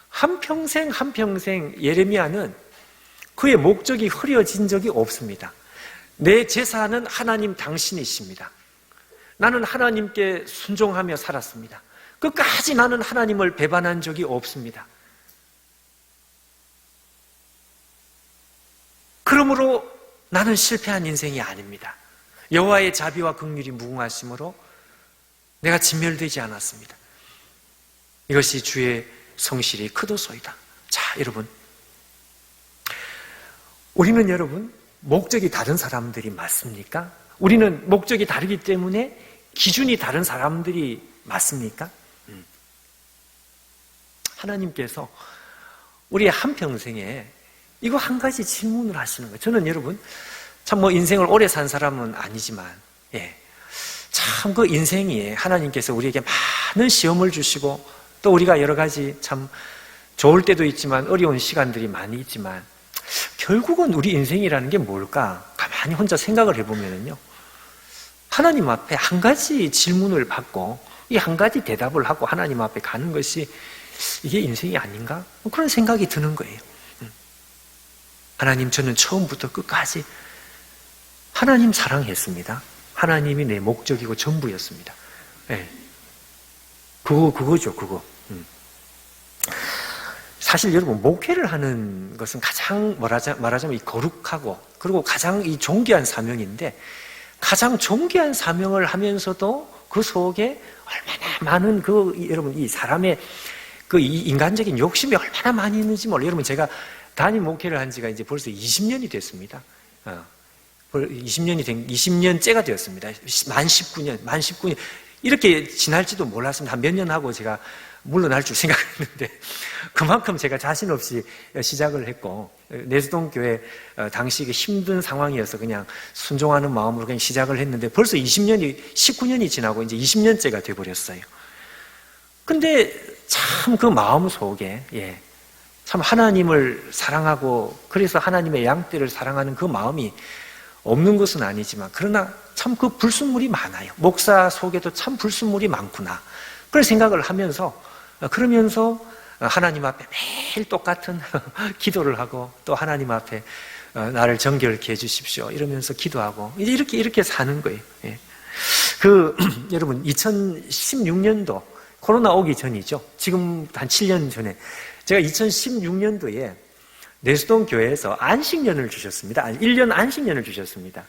한평생 예레미야는 그의 목적이 흐려진 적이 없습니다. 내 재산은 하나님 당신이십니다. 나는 하나님께 순종하며 살았습니다. 끝까지 나는 하나님을 배반한 적이 없습니다. 그러므로 나는 실패한 인생이 아닙니다. 여호와의 자비와 긍휼이 무궁하심으로 내가 진멸되지 않았습니다. 이것이 주의 성실이 크도소이다. 자, 여러분, 우리는 여러분 목적이 다른 사람들이 맞습니까? 우리는 목적이 다르기 때문에 기준이 다른 사람들이 맞습니까? 하나님께서 우리의 한평생에 이거 한 가지 질문을 하시는 거예요. 저는 여러분 참 인생을 오래 산 사람은 아니지만 참 그 인생이 하나님께서 우리에게 많은 시험을 주시고 또 우리가 여러 가지 참 좋을 때도 있지만 어려운 시간들이 많이 있지만 결국은 우리 인생이라는 게 뭘까? 가만히 혼자 생각을 해보면요. 하나님 앞에 한 가지 질문을 받고 이 한 가지 대답을 하고 하나님 앞에 가는 것이 이게 인생이 아닌가? 그런 생각이 드는 거예요. 하나님, 저는 처음부터 끝까지 하나님 사랑했습니다. 하나님이 내 목적이고 전부였습니다. 그거죠. 사실 여러분, 목회를 하는 것은 가장 말하자면 이 거룩하고 그리고 가장 이 존귀한 사명인데 가장 존귀한 사명을 하면서도 그 속에 얼마나 많은 여러분, 이 사람의 이 인간적인 욕심이 얼마나 많이 있는지 몰라요. 여러분, 제가 단임 목회를 한 지가 이제 벌써 20년이 됐습니다. 20년째가 되었습니다. 만 19년. 이렇게 지날지도 몰랐습니다. 한 몇 년 하고 제가 물러날 줄 생각했는데 그만큼 제가 자신 없이 시작을 했고 내수동 교회 당시 힘든 상황이어서 그냥 순종하는 마음으로 그냥 시작을 했는데 벌써 19년이 지나고 이제 20년째가 돼버렸어요. 근데 참 그 마음 속에 참 하나님을 사랑하고 그래서 하나님의 양떼를 사랑하는 그 마음이 없는 것은 아니지만 그러나 참 그 불순물이 많아요. 목사 속에도 참 불순물이 많구나. 그런 생각을 하면서 그러면서 하나님 앞에 매일 똑같은 기도를 하고 또 하나님 앞에 나를 정결케 해주십시오 이러면서 기도하고 이제 이렇게 사는 거예요. 여러분 2016년도 코로나 오기 전이죠. 지금 한 7년 전에 제가 2016년도에 내수동 교회에서 안식년을 주셨습니다. 1년 안식년을 주셨습니다.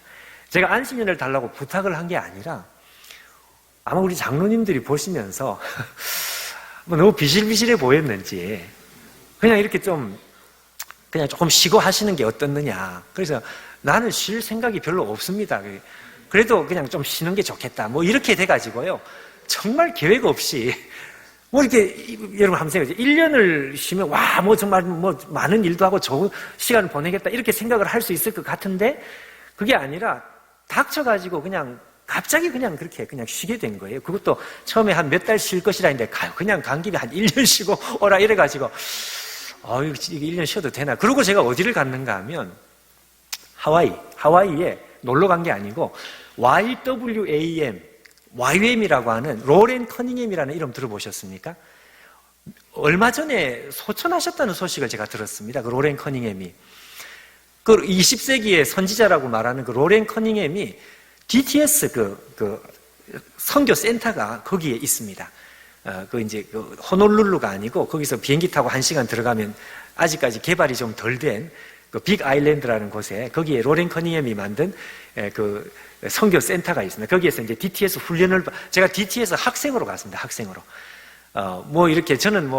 제가 안식년을 달라고 부탁을 한 게 아니라 아마 우리 장로님들이 보시면서 뭐 너무 비실비실해 보였는지 그냥 이렇게 그냥 조금 쉬고 하시는 게 어떻느냐. 그래서 나는 쉴 생각이 별로 없습니다. 그래도 그냥 좀 쉬는 게 좋겠다. 뭐 이렇게 돼가지고요. 정말 계획 없이 뭐 이렇게 여러분 한번 생각해보세요. 1년을 쉬면 뭐 정말 뭐 많은 일도 하고 좋은 시간을 보내겠다 이렇게 생각을 할 수 있을 것 같은데 그게 아니라 닥쳐가지고 그냥 갑자기 그냥 그렇게 그냥 쉬게 된 거예요. 그것도 처음에 한 몇 달 쉴 것이라 했는데 그냥 간 김에 한 1년 쉬고 오라 이래가지고 이거 1년 쉬어도 되나. 그리고 제가 어디를 갔는가 하면 하와이에 놀러 간 게 아니고 YWAM이라고 하는 로렌 커닝햄이라는 이름 들어보셨습니까? 얼마 전에 소천하셨다는 소식을 제가 들었습니다. 그 로렌 커닝햄이 그 20세기의 선지자라고 말하는 그 로렌 커닝햄이 DTS 그 선교 센터가 거기에 있습니다. 이제 호놀룰루가 아니고 거기서 비행기 타고 1시간 들어가면 아직까지 개발이 좀 덜 된 그 빅 아일랜드라는 곳에 거기에 로렌 커닝햄이 만든 그 선교 센터가 있습니다. 거기에서 이제 DTS 훈련을 제가 DTS 학생으로 갔습니다. 학생으로. 뭐 이렇게 저는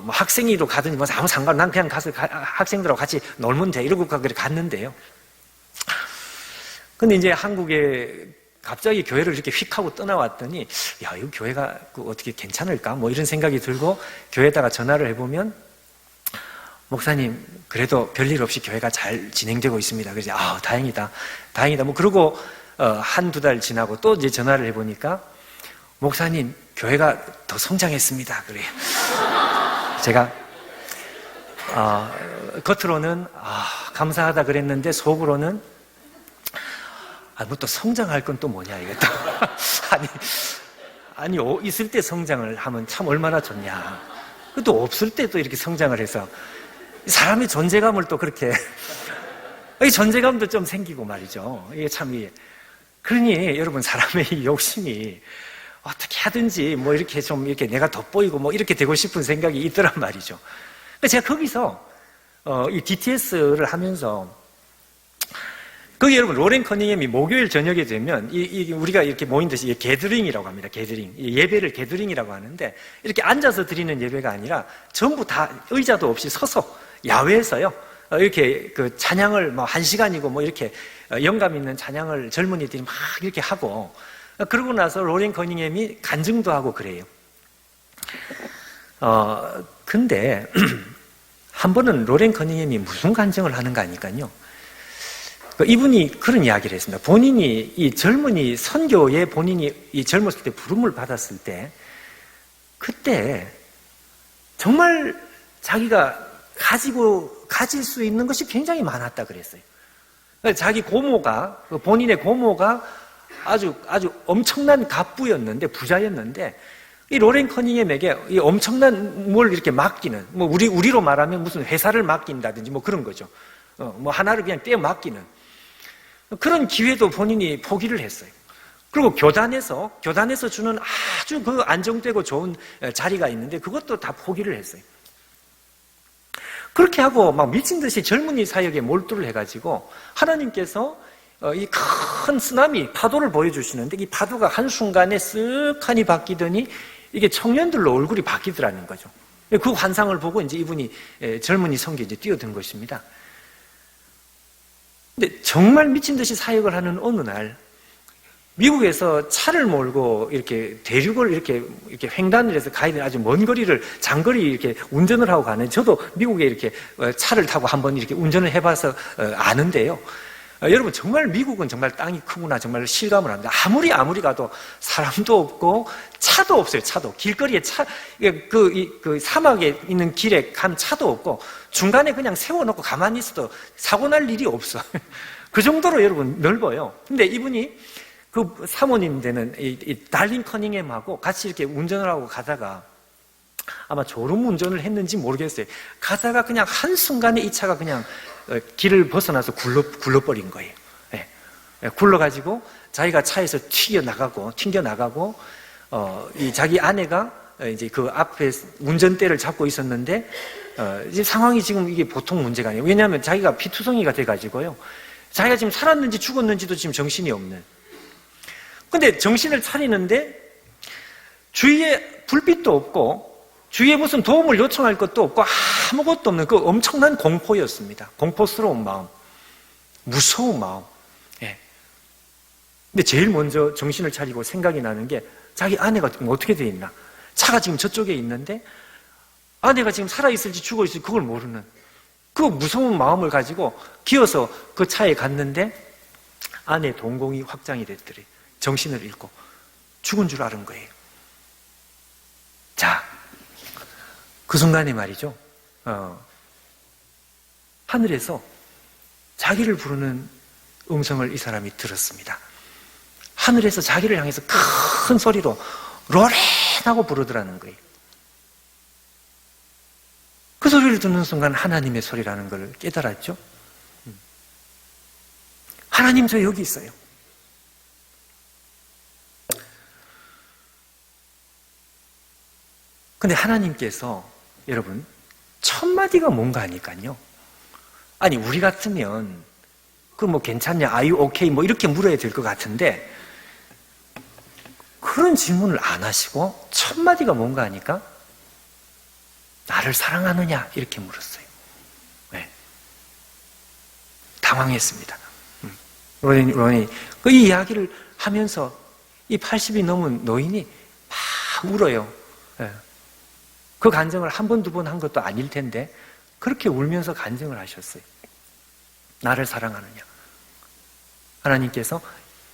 학생이로 가든지 뭐 아무 상관 난 그냥 가서 학생들하고 같이 놀면 돼 이러고 갔는데요. 근데 이제 한국에 갑자기 교회를 이렇게 휙 하고 떠나왔더니 야, 이 교회가 어떻게 괜찮을까? 뭐 이런 생각이 들고 교회에다가 전화를 해보면 목사님 그래도 별일 없이 교회가 잘 진행되고 있습니다. 그래서 다행이다. 뭐 그러고 한두 달 지나고 또 이제 전화를 해보니까 목사님 교회가 더 성장했습니다. 그래요. 제가 겉으로는 감사하다 그랬는데 속으로는 뭐 또 성장할 건 또 뭐냐 이게 또 아니 있을 때 성장을 하면 참 얼마나 좋냐. 또 없을 때 또 이렇게 성장을 해서 사람의 존재감을 또 그렇게 이 존재감도 좀 생기고 말이죠. 이게 참 그러니 여러분 사람의 이 욕심이 어떻게 하든지 뭐 이렇게 좀 이렇게 내가 돋보이고 뭐 이렇게 되고 싶은 생각이 있더란 말이죠. 제가 거기서 이 DTS를 하면서 거기 여러분 로렌 커닝햄이 목요일 저녁에 되면 우리가 이렇게 모인 듯이 게더링이라고 합니다. 게더링. 예배를 게더링이라고 하는데 이렇게 앉아서 드리는 예배가 아니라 전부 다 의자도 없이 서서 야외에서요. 이렇게 그 찬양을 뭐 1시간이고 뭐 이렇게 영감 있는 찬양을 젊은이들이 막 이렇게 하고 그러고 나서 로렌 커닝햄이 간증도 하고 그래요. 근데 한 번은 로렌 커닝햄이 무슨 간증을 하는가 하니까요. 이분이 그런 이야기를 했습니다. 본인이 이 젊은이 선교에 본인이 이 젊었을 때 부름을 받았을 때 그때 정말 자기가 가질 수 있는 것이 굉장히 많았다 그랬어요. 자기 고모가 본인의 고모가 아주 엄청난 갑부였는데 부자였는데 이 로렌 커닝햄에게 이 엄청난 뭘 이렇게 맡기는 뭐 우리로 말하면 무슨 회사를 맡긴다든지 뭐 그런 거죠. 뭐 하나를 그냥 떼어 맡기는 그런 기회도 본인이 포기를 했어요. 그리고 교단에서 주는 아주 그 안정되고 좋은 자리가 있는데 그것도 다 포기를 했어요. 그렇게 하고 막 미친 듯이 젊은이 사역에 몰두를 해가지고 하나님께서 이 큰 쓰나미 파도를 보여주시는데 이 파도가 한순간에 쓱하니 바뀌더니 이게 청년들로 얼굴이 바뀌더라는 거죠. 그 환상을 보고 이제 이분이 젊은이 선교에 이제 뛰어든 것입니다. 근데 정말 미친 듯이 사역을 하는 어느 날 미국에서 차를 몰고 이렇게 대륙을 이렇게 횡단을 해서 가야 되는 아주 먼 거리를 장거리 이렇게 운전을 하고 가는, 저도 미국에 이렇게 차를 타고 한번 이렇게 운전을 해봐서 아는데요. 여러분, 정말 미국은 정말 땅이 크구나 정말 실감을 합니다. 아무리 가도 사람도 없고 차도 없어요. 차도 길거리에 그 사막에 있는 길에 가면 차도 없고 중간에 그냥 세워놓고 가만히 있어도 사고 날 일이 없어. 그 정도로 여러분 넓어요. 근데 이분이 그 사모님 되는 이 달린 커닝햄하고 같이 이렇게 운전을 하고 가다가 아마 졸음 운전을 했는지 모르겠어요. 가다가 그냥 한순간에 이 차가 그냥 길을 벗어나서 굴러버린 거예요. 네. 굴러가지고 자기가 차에서 튕겨나가고, 이 자기 아내가 이제 그 앞에 운전대를 잡고 있었는데, 이제 상황이 지금 이게 보통 문제가 아니에요. 왜냐하면 자기가 피투성이가 돼가지고요. 자기가 지금 살았는지 죽었는지도 지금 정신이 없는. 근데 정신을 차리는데 주위에 불빛도 없고 주위에 무슨 도움을 요청할 것도 없고 아무것도 없는 그 엄청난 공포였습니다. 공포스러운 마음, 무서운 마음. 예. 근데 제일 먼저 정신을 차리고 생각이 나는 게 자기 아내가 지금 어떻게 돼 있나? 차가 지금 저쪽에 있는데 아내가 지금 살아있을지 죽어있을지 그걸 모르는 그 무서운 마음을 가지고 기어서 그 차에 갔는데 아내 동공이 확장이 됐더래. 정신을 잃고 죽은 줄 아는 거예요. 자, 그 순간에 말이죠. 하늘에서 자기를 부르는 음성을 이 사람이 들었습니다. 하늘에서 자기를 향해서 큰 소리로 로렌하고 부르더라는 거예요. 그 소리를 듣는 순간 하나님의 소리라는 걸 깨달았죠. 하나님, 저 여기 있어요. 근데 하나님께서 여러분 첫 마디가 뭔가 하니까요. 아니, 우리 같으면 그 뭐 괜찮냐, are you okay 뭐 이렇게 물어야 될 것 같은데 그런 질문을 안 하시고 첫 마디가 뭔가 하니까 나를 사랑하느냐 이렇게 물었어요. 네. 당황했습니다. 로렌이 이 이야기를 하면서 이 80이 넘은 노인이 막 울어요. 네. 그 간증을 한 번, 두 번 한 것도 아닐 텐데 그렇게 울면서 간증을 하셨어요. 나를 사랑하느냐. 하나님께서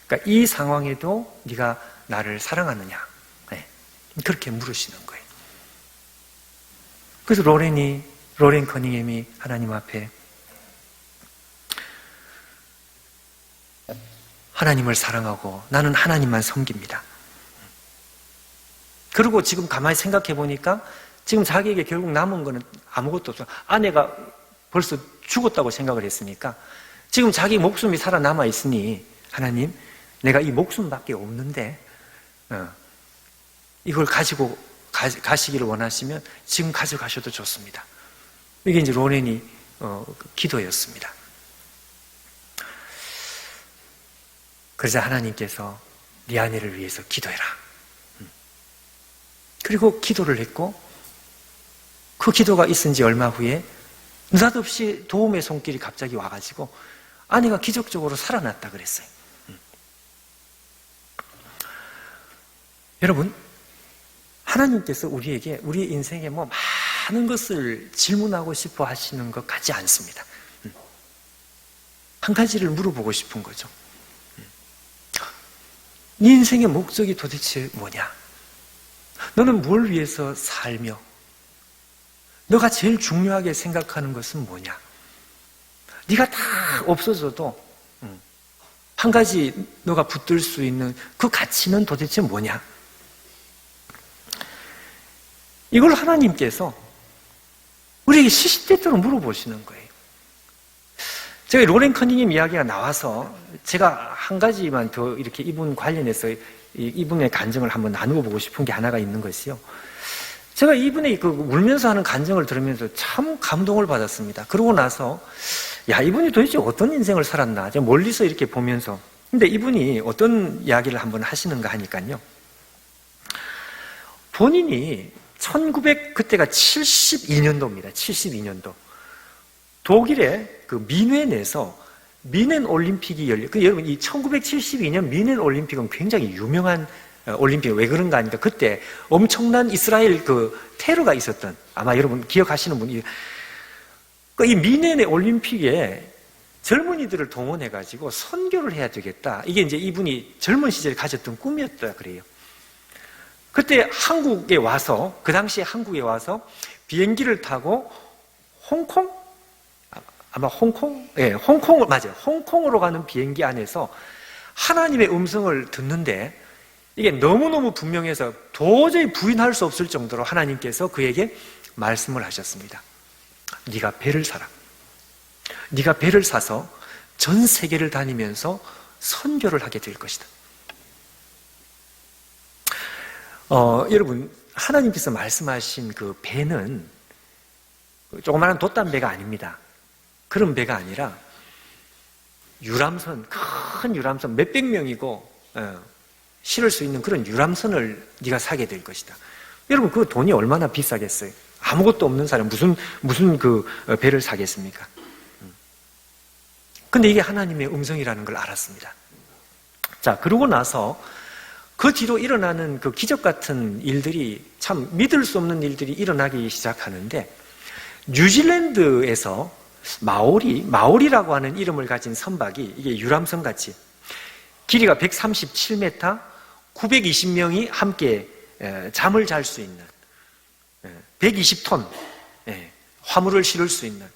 그러니까 이 상황에도 네가 나를 사랑하느냐. 네. 그렇게 물으시는 거예요. 그래서 로렌 커닝햄이 하나님 앞에 하나님을 사랑하고 나는 하나님만 섬깁니다. 그리고 지금 가만히 생각해 보니까 지금 자기에게 결국 남은 거는 아무것도 없어. 아내가 벌써 죽었다고 생각을 했으니까 지금 자기 목숨이 살아남아 있으니 하나님, 내가 이 목숨밖에 없는데 이걸 가지고 가시기를 원하시면 지금 가져가셔도 좋습니다. 이게 이제 로렌이 기도였습니다. 그러자 하나님께서 네 아내를 위해서 기도해라. 그리고 기도를 했고 그 기도가 있은 지 얼마 후에 느닷없이 도움의 손길이 갑자기 와가지고 아내가 기적적으로 살아났다 그랬어요. 여러분, 하나님께서 우리에게 우리 인생에 뭐 많은 것을 질문하고 싶어 하시는 것 같지 않습니다. 한 가지를 물어보고 싶은 거죠. 네 인생의 목적이 도대체 뭐냐? 너는 뭘 위해서 살며 너가 제일 중요하게 생각하는 것은 뭐냐? 네가 다 없어져도 한 가지 너가 붙들 수 있는 그 가치는 도대체 뭐냐? 이걸 하나님께서 우리에게 시시때때로 물어보시는 거예요. 제가 로렌 커닝햄 이야기가 나와서 제가 한 가지만 더 이렇게 이분 관련해서 이분의 간증을 한번 나누어 보고 싶은 게 하나가 있는 것이요. 제가 이분의 그 울면서 하는 간증을 들으면서 참 감동을 받았습니다. 그러고 나서 야, 이분이 도대체 어떤 인생을 살았나 제가 멀리서 이렇게 보면서, 근데 이분이 어떤 이야기를 한번 하시는가 하니까요. 본인이 그때가 72년도입니다. 72년도. 독일의 그 미네에서 미넨 올림픽이 여러분, 이 1972년 미넨 올림픽은 굉장히 유명한 올림픽. 왜 그런가 하니까 그때 엄청난 이스라엘 테러가 있었던, 아마 여러분 기억하시는 분이, 이 미넨의 올림픽에 젊은이들을 동원해가지고 선교를 해야 되겠다. 이게 이제 이분이 젊은 시절에 가졌던 꿈이었다 그래요. 그때 한국에 와서, 그 당시에 한국에 와서 비행기를 타고 홍콩? 아마 홍콩? 예, 홍콩을, 맞아요. 홍콩으로 가는 비행기 안에서 하나님의 음성을 듣는데 이게 너무너무 분명해서 도저히 부인할 수 없을 정도로 하나님께서 그에게 말씀을 하셨습니다. 네가 배를 사라. 네가 배를 사서 전 세계를 다니면서 선교를 하게 될 것이다. 여러분, 하나님께서 말씀하신 그 배는 조그마한 돛담배가 아닙니다. 그런 배가 아니라 유람선, 큰 유람선, 몇백 명이고 실을 수 있는 그런 유람선을 네가 사게 될 것이다. 여러분, 그 돈이 얼마나 비싸겠어요? 아무것도 없는 사람 무슨 그 배를 사겠습니까? 근데 이게 하나님의 음성이라는 걸 알았습니다. 자, 그러고 나서 그 뒤로 일어나는 그 기적 같은 일들이, 참 믿을 수 없는 일들이 일어나기 시작하는데, 뉴질랜드에서 마오리라고 하는 이름을 가진 선박이, 이게 유람선 같이 길이가 137m, 920명이 함께 잠을 잘 수 있는 120톤 화물을 실을 수 있는,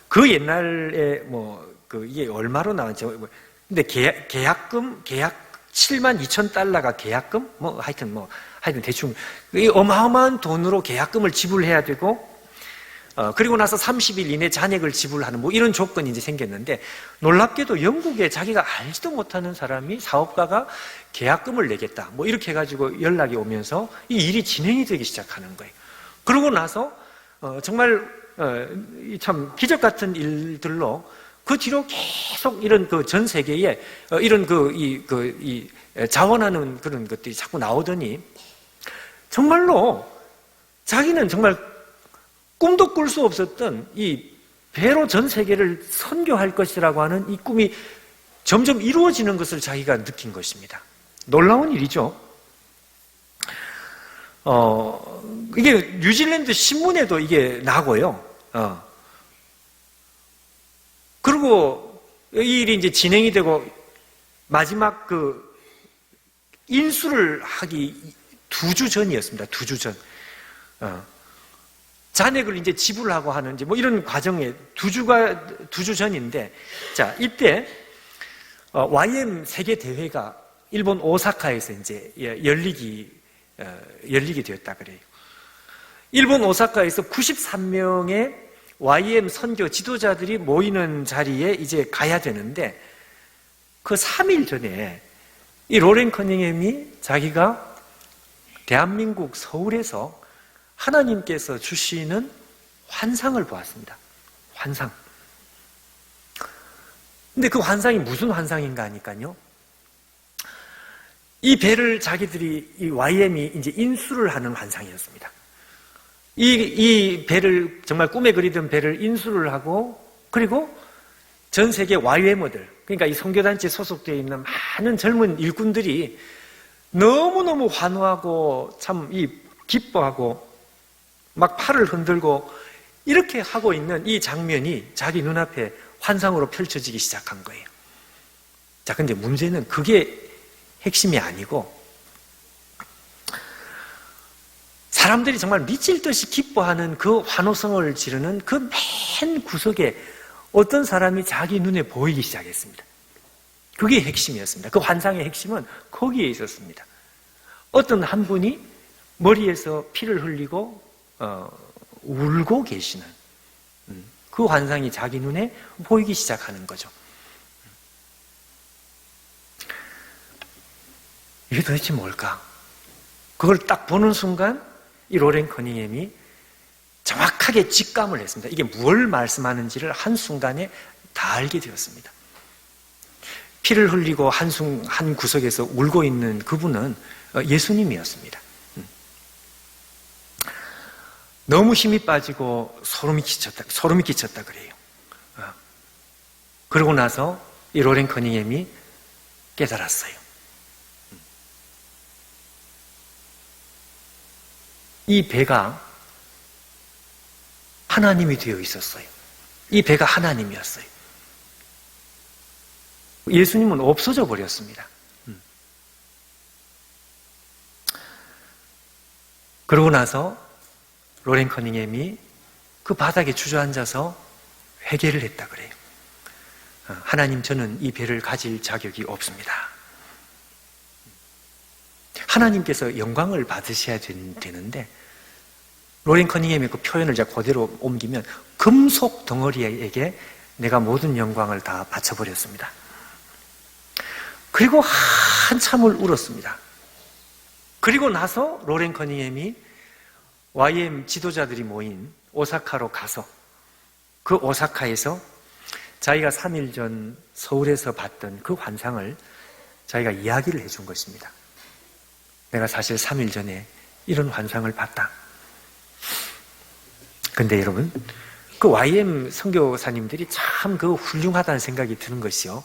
그 옛날에 이게 얼마로 나왔죠? 근데 계약 72,000달러가 계약금? 하여튼 대충 이 어마어마한 돈으로 계약금을 지불해야 되고, 그리고 나서 30일 이내 잔액을 지불하는 이런 조건이 이제 생겼는데, 놀랍게도 영국에 자기가 알지도 못하는 사람이, 사업가가 계약금을 내겠다 이렇게 해가지고 연락이 오면서 이 일이 진행이 되기 시작하는 거예요. 그러고 나서 정말 참 기적 같은 일들로 그 뒤로 계속 이런 전 세계에 이런 자원하는 그런 것들이 자꾸 나오더니, 정말로 자기는 정말 꿈도 꿀 수 없었던 이 배로 전 세계를 선교할 것이라고 하는 이 꿈이 점점 이루어지는 것을 자기가 느낀 것입니다. 놀라운 일이죠. 이게 뉴질랜드 신문에도 이게 나고요. 그리고 이 일이 이제 진행이 되고, 마지막 인수를 하기 2주 전이었습니다. 2주 전. 잔액을 이제 지불하고 하는 이런 과정에 2주 전인데, 자, 이때 YM 세계 대회가 일본 오사카에서 이제 열리게 되었다 그래요. 일본 오사카에서 93명의 YM 선교 지도자들이 모이는 자리에 이제 가야 되는데, 그 3일 전에 이 로렌 커닝햄이 자기가 대한민국 서울에서 하나님께서 주시는 환상을 보았습니다. 환상. 근데 그 환상이 무슨 환상인가 하니까요, 이 배를 자기들이, 이 YM이 이제 인수를 하는 환상이었습니다. 이 배를, 정말 꿈에 그리던 배를 인수를 하고, 그리고 전 세계 YM어들, 그러니까 이 선교단체에 소속되어 있는 많은 젊은 일꾼들이 너무너무 환호하고 참 기뻐하고 막 팔을 흔들고 이렇게 하고 있는 이 장면이 자기 눈앞에 환상으로 펼쳐지기 시작한 거예요. 자, 근데 문제는 그게 핵심이 아니고, 사람들이 정말 미칠 듯이 기뻐하는 그 환호성을 지르는 그 맨 구석에 어떤 사람이 자기 눈에 보이기 시작했습니다. 그게 핵심이었습니다. 그 환상의 핵심은 거기에 있었습니다. 어떤 한 분이 머리에서 피를 흘리고 울고 계시는 그 환상이 자기 눈에 보이기 시작하는 거죠. 이게 도대체 뭘까? 그걸 딱 보는 순간 이 로렌 커닝햄이 정확하게 직감을 했습니다. 이게 뭘 말씀하는지를 한순간에 다 알게 되었습니다. 피를 흘리고 한 구석에서 울고 있는 그분은 예수님이었습니다. 너무 힘이 빠지고 소름이 끼쳤다 그래요. 그러고 나서 이 로렌 커닝햄이 깨달았어요. 이 배가 하나님이 되어 있었어요. 이 배가 하나님이었어요. 예수님은 없어져 버렸습니다. 그러고 나서 로렌 커닝햄이 그 바닥에 주저앉아서 회개를 했다 그래요. 하나님, 저는 이 배를 가질 자격이 없습니다. 하나님께서 영광을 받으셔야 되는데 로렌 커닝햄의 그 표현을 제가 그대로 옮기면 금속 덩어리에게 내가 모든 영광을 다 바쳐버렸습니다. 그리고 한참을 울었습니다. 그리고 나서 로렌 커닝햄이 YM 지도자들이 모인 오사카로 가서 그 오사카에서 자기가 3일 전 서울에서 봤던 그 환상을 자기가 이야기를 해준 것입니다. 내가 사실 3일 전에 이런 환상을 봤다. 근데 여러분, 그 YM 선교사님들이 참 그 훌륭하다는 생각이 드는 것이요.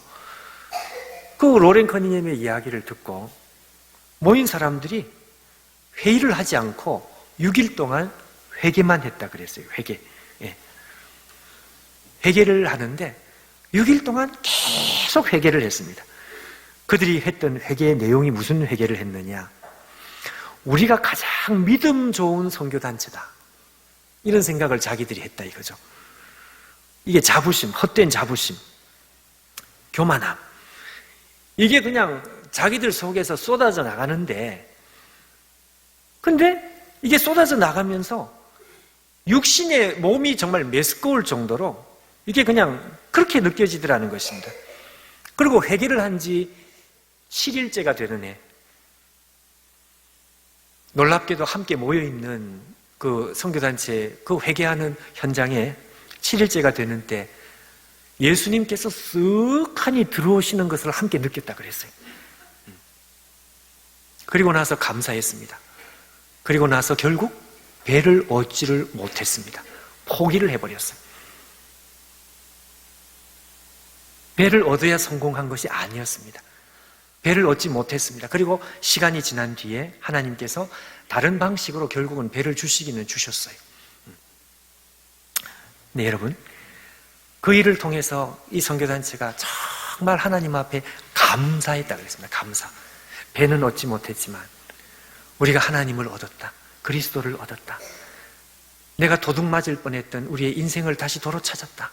그 로렌 커닝햄의 이야기를 듣고 모인 사람들이 회의를 하지 않고 6일 동안 회개만 했다 그랬어요. 회개. 예. 회개를 하는데 6일 동안 계속 회개를 했습니다. 그들이 했던 회개의 내용이 무슨 회개를 했느냐? 우리가 가장 믿음 좋은 선교단체다. 이런 생각을 자기들이 했다 이거죠. 이게 자부심, 헛된 자부심, 교만함. 이게 그냥 자기들 속에서 쏟아져 나가는데, 근데 이게 쏟아져 나가면서 육신의 몸이 정말 메스꺼울 정도로 이게 그냥 그렇게 느껴지더라는 것입니다. 그리고 회개를 한 지 7일째가 되는 해, 놀랍게도 함께 모여있는 그 선교단체 그 회개하는 현장에 7일째가 되는 때 예수님께서 쓱하니 들어오시는 것을 함께 느꼈다 그랬어요. 그리고 나서 감사했습니다. 그리고 나서 결국 배를 얻지를 못했습니다. 포기를 해버렸어요. 배를 얻어야 성공한 것이 아니었습니다. 배를 얻지 못했습니다. 그리고 시간이 지난 뒤에 하나님께서 다른 방식으로 결국은 배를 주시기는 주셨어요. 네, 여러분, 그 일을 통해서 이 선교단체가 정말 하나님 앞에 감사했다 그랬습니다. 감사. 배는 얻지 못했지만 우리가 하나님을 얻었다. 그리스도를 얻었다. 내가 도둑 맞을 뻔했던 우리의 인생을 다시 도로 찾았다.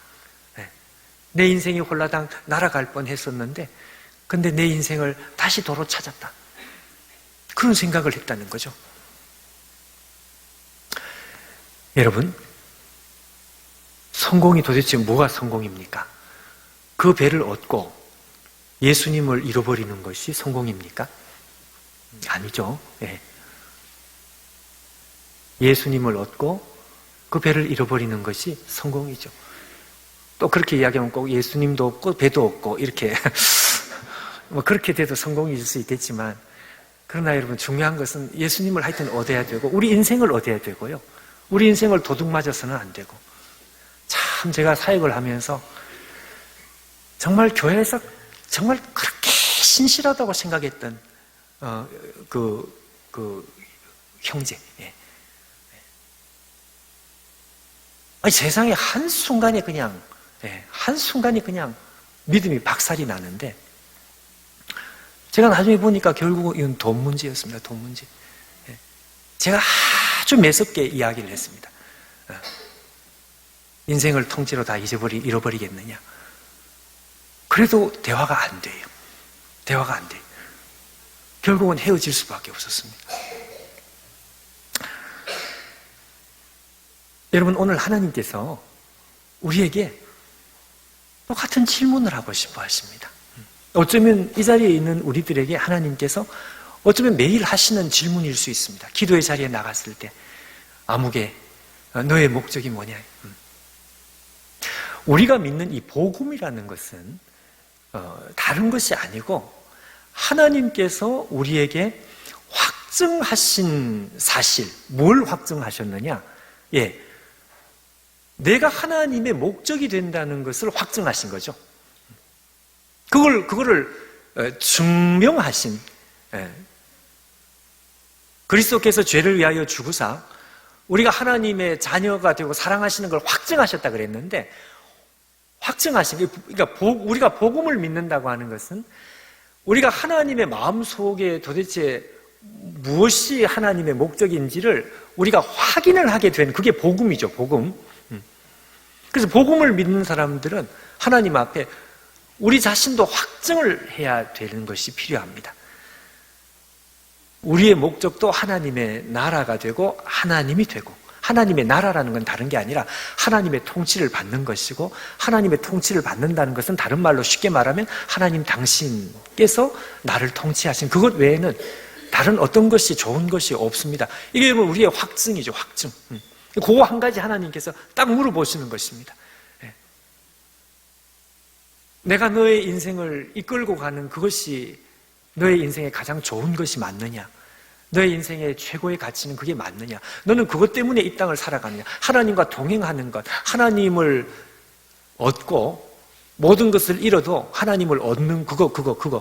내 인생이 홀라당 날아갈 뻔했었는데 근데 내 인생을 다시 도로 찾았다. 그런 생각을 했다는 거죠. 여러분, 성공이 도대체 뭐가 성공입니까? 그 배를 얻고 예수님을 잃어버리는 것이 성공입니까? 아니죠. 예. 예수님을 얻고 그 배를 잃어버리는 것이 성공이죠. 또 그렇게 이야기하면 꼭 예수님도 없고 배도 없고 이렇게 뭐 그렇게 돼도 성공일 수 있겠지만, 그러나 여러분, 중요한 것은 예수님을 하여튼 얻어야 되고 우리 인생을 얻어야 되고요. 우리 인생을 도둑 맞아서는 안 되고. 참 제가 사역을 하면서 정말 교회에서 정말 그렇게 신실하다고 생각했던 그 형제. 예. 아니, 세상에 한순간에 그냥 믿음이 박살이 나는데, 제가 나중에 보니까 결국은 이건 돈 문제였습니다. 돈 문제. 제가 아주 매섭게 이야기를 했습니다. 인생을 통째로 다 잃어버리겠느냐. 그래도 대화가 안 돼요. 대화가 안 돼요. 결국은 헤어질 수밖에 없었습니다. 여러분, 오늘 하나님께서 우리에게 똑같은 질문을 하고 싶어 하십니다. 어쩌면 이 자리에 있는 우리들에게 하나님께서 어쩌면 매일 하시는 질문일 수 있습니다. 기도의 자리에 나갔을 때, 아무개, 너의 목적이 뭐냐? 우리가 믿는 이 복음이라는 것은 다른 것이 아니고 하나님께서 우리에게 확증하신 사실, 뭘 확증하셨느냐? 예, 내가 하나님의 목적이 된다는 것을 확증하신 거죠. 그거를 증명하신 그리스도께서 죄를 위하여 죽으사 우리가 하나님의 자녀가 되고 사랑하시는 걸 확증하셨다 그랬는데, 확증하신, 그러니까 우리가 복음을 믿는다고 하는 것은 우리가 하나님의 마음속에 도대체 무엇이 하나님의 목적인지를 우리가 확인을 하게 된, 그게 복음이죠, 복음. 그래서 복음을 믿는 사람들은 하나님 앞에 우리 자신도 확증을 해야 되는 것이 필요합니다. 우리의 목적도 하나님의 나라가 되고 하나님이 되고, 하나님의 나라라는 건 다른 게 아니라 하나님의 통치를 받는 것이고, 하나님의 통치를 받는다는 것은 다른 말로 쉽게 말하면 하나님 당신께서 나를 통치하신 그것 외에는 다른 어떤 것이 좋은 것이 없습니다. 이게 우리의 확증이죠, 확증. 그거 한 가지 하나님께서 딱 물어보시는 것입니다. 내가 너의 인생을 이끌고 가는 그것이 너의 인생에 가장 좋은 것이 맞느냐? 너의 인생의 최고의 가치는 그게 맞느냐? 너는 그것 때문에 이 땅을 살아가느냐? 하나님과 동행하는 것, 하나님을 얻고 모든 것을 잃어도 하나님을 얻는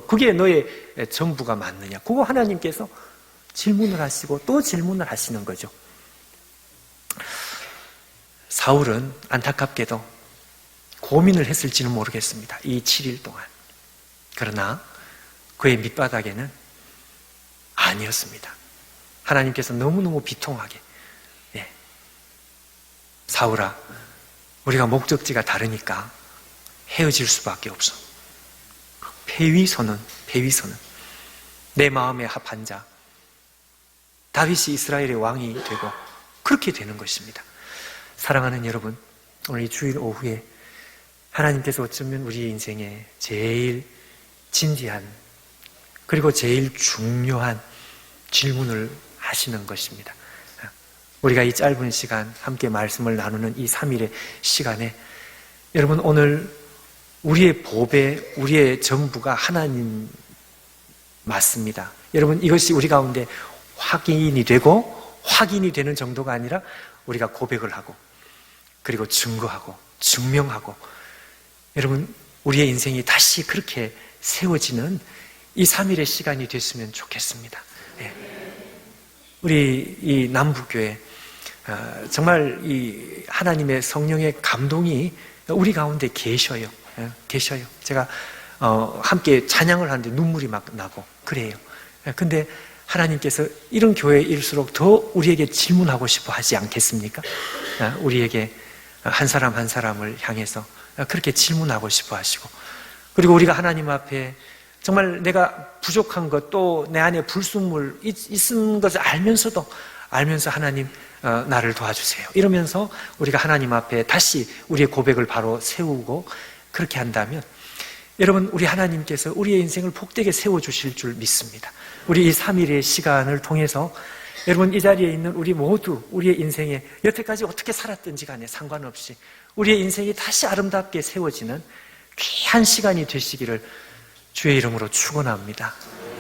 그게 너의 전부가 맞느냐? 그거 하나님께서 질문을 하시고 또 질문을 하시는 거죠. 사울은 안타깝게도 고민을 했을지는 모르겠습니다. 이 7일 동안. 그러나 그의 밑바닥에는 아니었습니다. 하나님께서 너무너무 비통하게, 사울아, 우리가 목적지가 다르니까 헤어질 수밖에 없어. 패위선언. 내 마음에 합한 자, 다윗이 이스라엘의 왕이 되고 그렇게 되는 것입니다. 사랑하는 여러분, 오늘 이 주일 오후에 하나님께서 어쩌면 우리 인생에 제일 진지한 그리고 제일 중요한 질문을 하시는 것입니다. 우리가 이 짧은 시간 함께 말씀을 나누는 이 3일의 시간에 여러분, 오늘 우리의 보배, 우리의 전부가 하나님 맞습니다. 여러분, 이것이 우리 가운데 확인이 되는 정도가 아니라 우리가 고백을 하고 그리고 증거하고 증명하고, 여러분, 우리의 인생이 다시 그렇게 세워지는 이 3일의 시간이 됐으면 좋겠습니다. 우리 이 남북교회 정말 이 하나님의 성령의 감동이 우리 가운데 계셔요. 제가 함께 찬양을 하는데 눈물이 막 나고 그래요. 근데 하나님께서 이런 교회일수록 더 우리에게 질문하고 싶어 하지 않겠습니까? 우리에게 한 사람 한 사람을 향해서 그렇게 질문하고 싶어 하시고, 그리고 우리가 하나님 앞에 정말 내가 부족한 것, 또 내 안에 불순물 있는 것을 알면서 하나님 나를 도와주세요 이러면서 우리가 하나님 앞에 다시 우리의 고백을 바로 세우고 그렇게 한다면, 여러분, 우리 하나님께서 우리의 인생을 복되게 세워주실 줄 믿습니다. 우리 이 3일의 시간을 통해서 여러분, 이 자리에 있는 우리 모두 우리의 인생에 여태까지 어떻게 살았든지 간에 상관없이 우리의 인생이 다시 아름답게 세워지는 귀한 시간이 되시기를 주의 이름으로 축원합니다.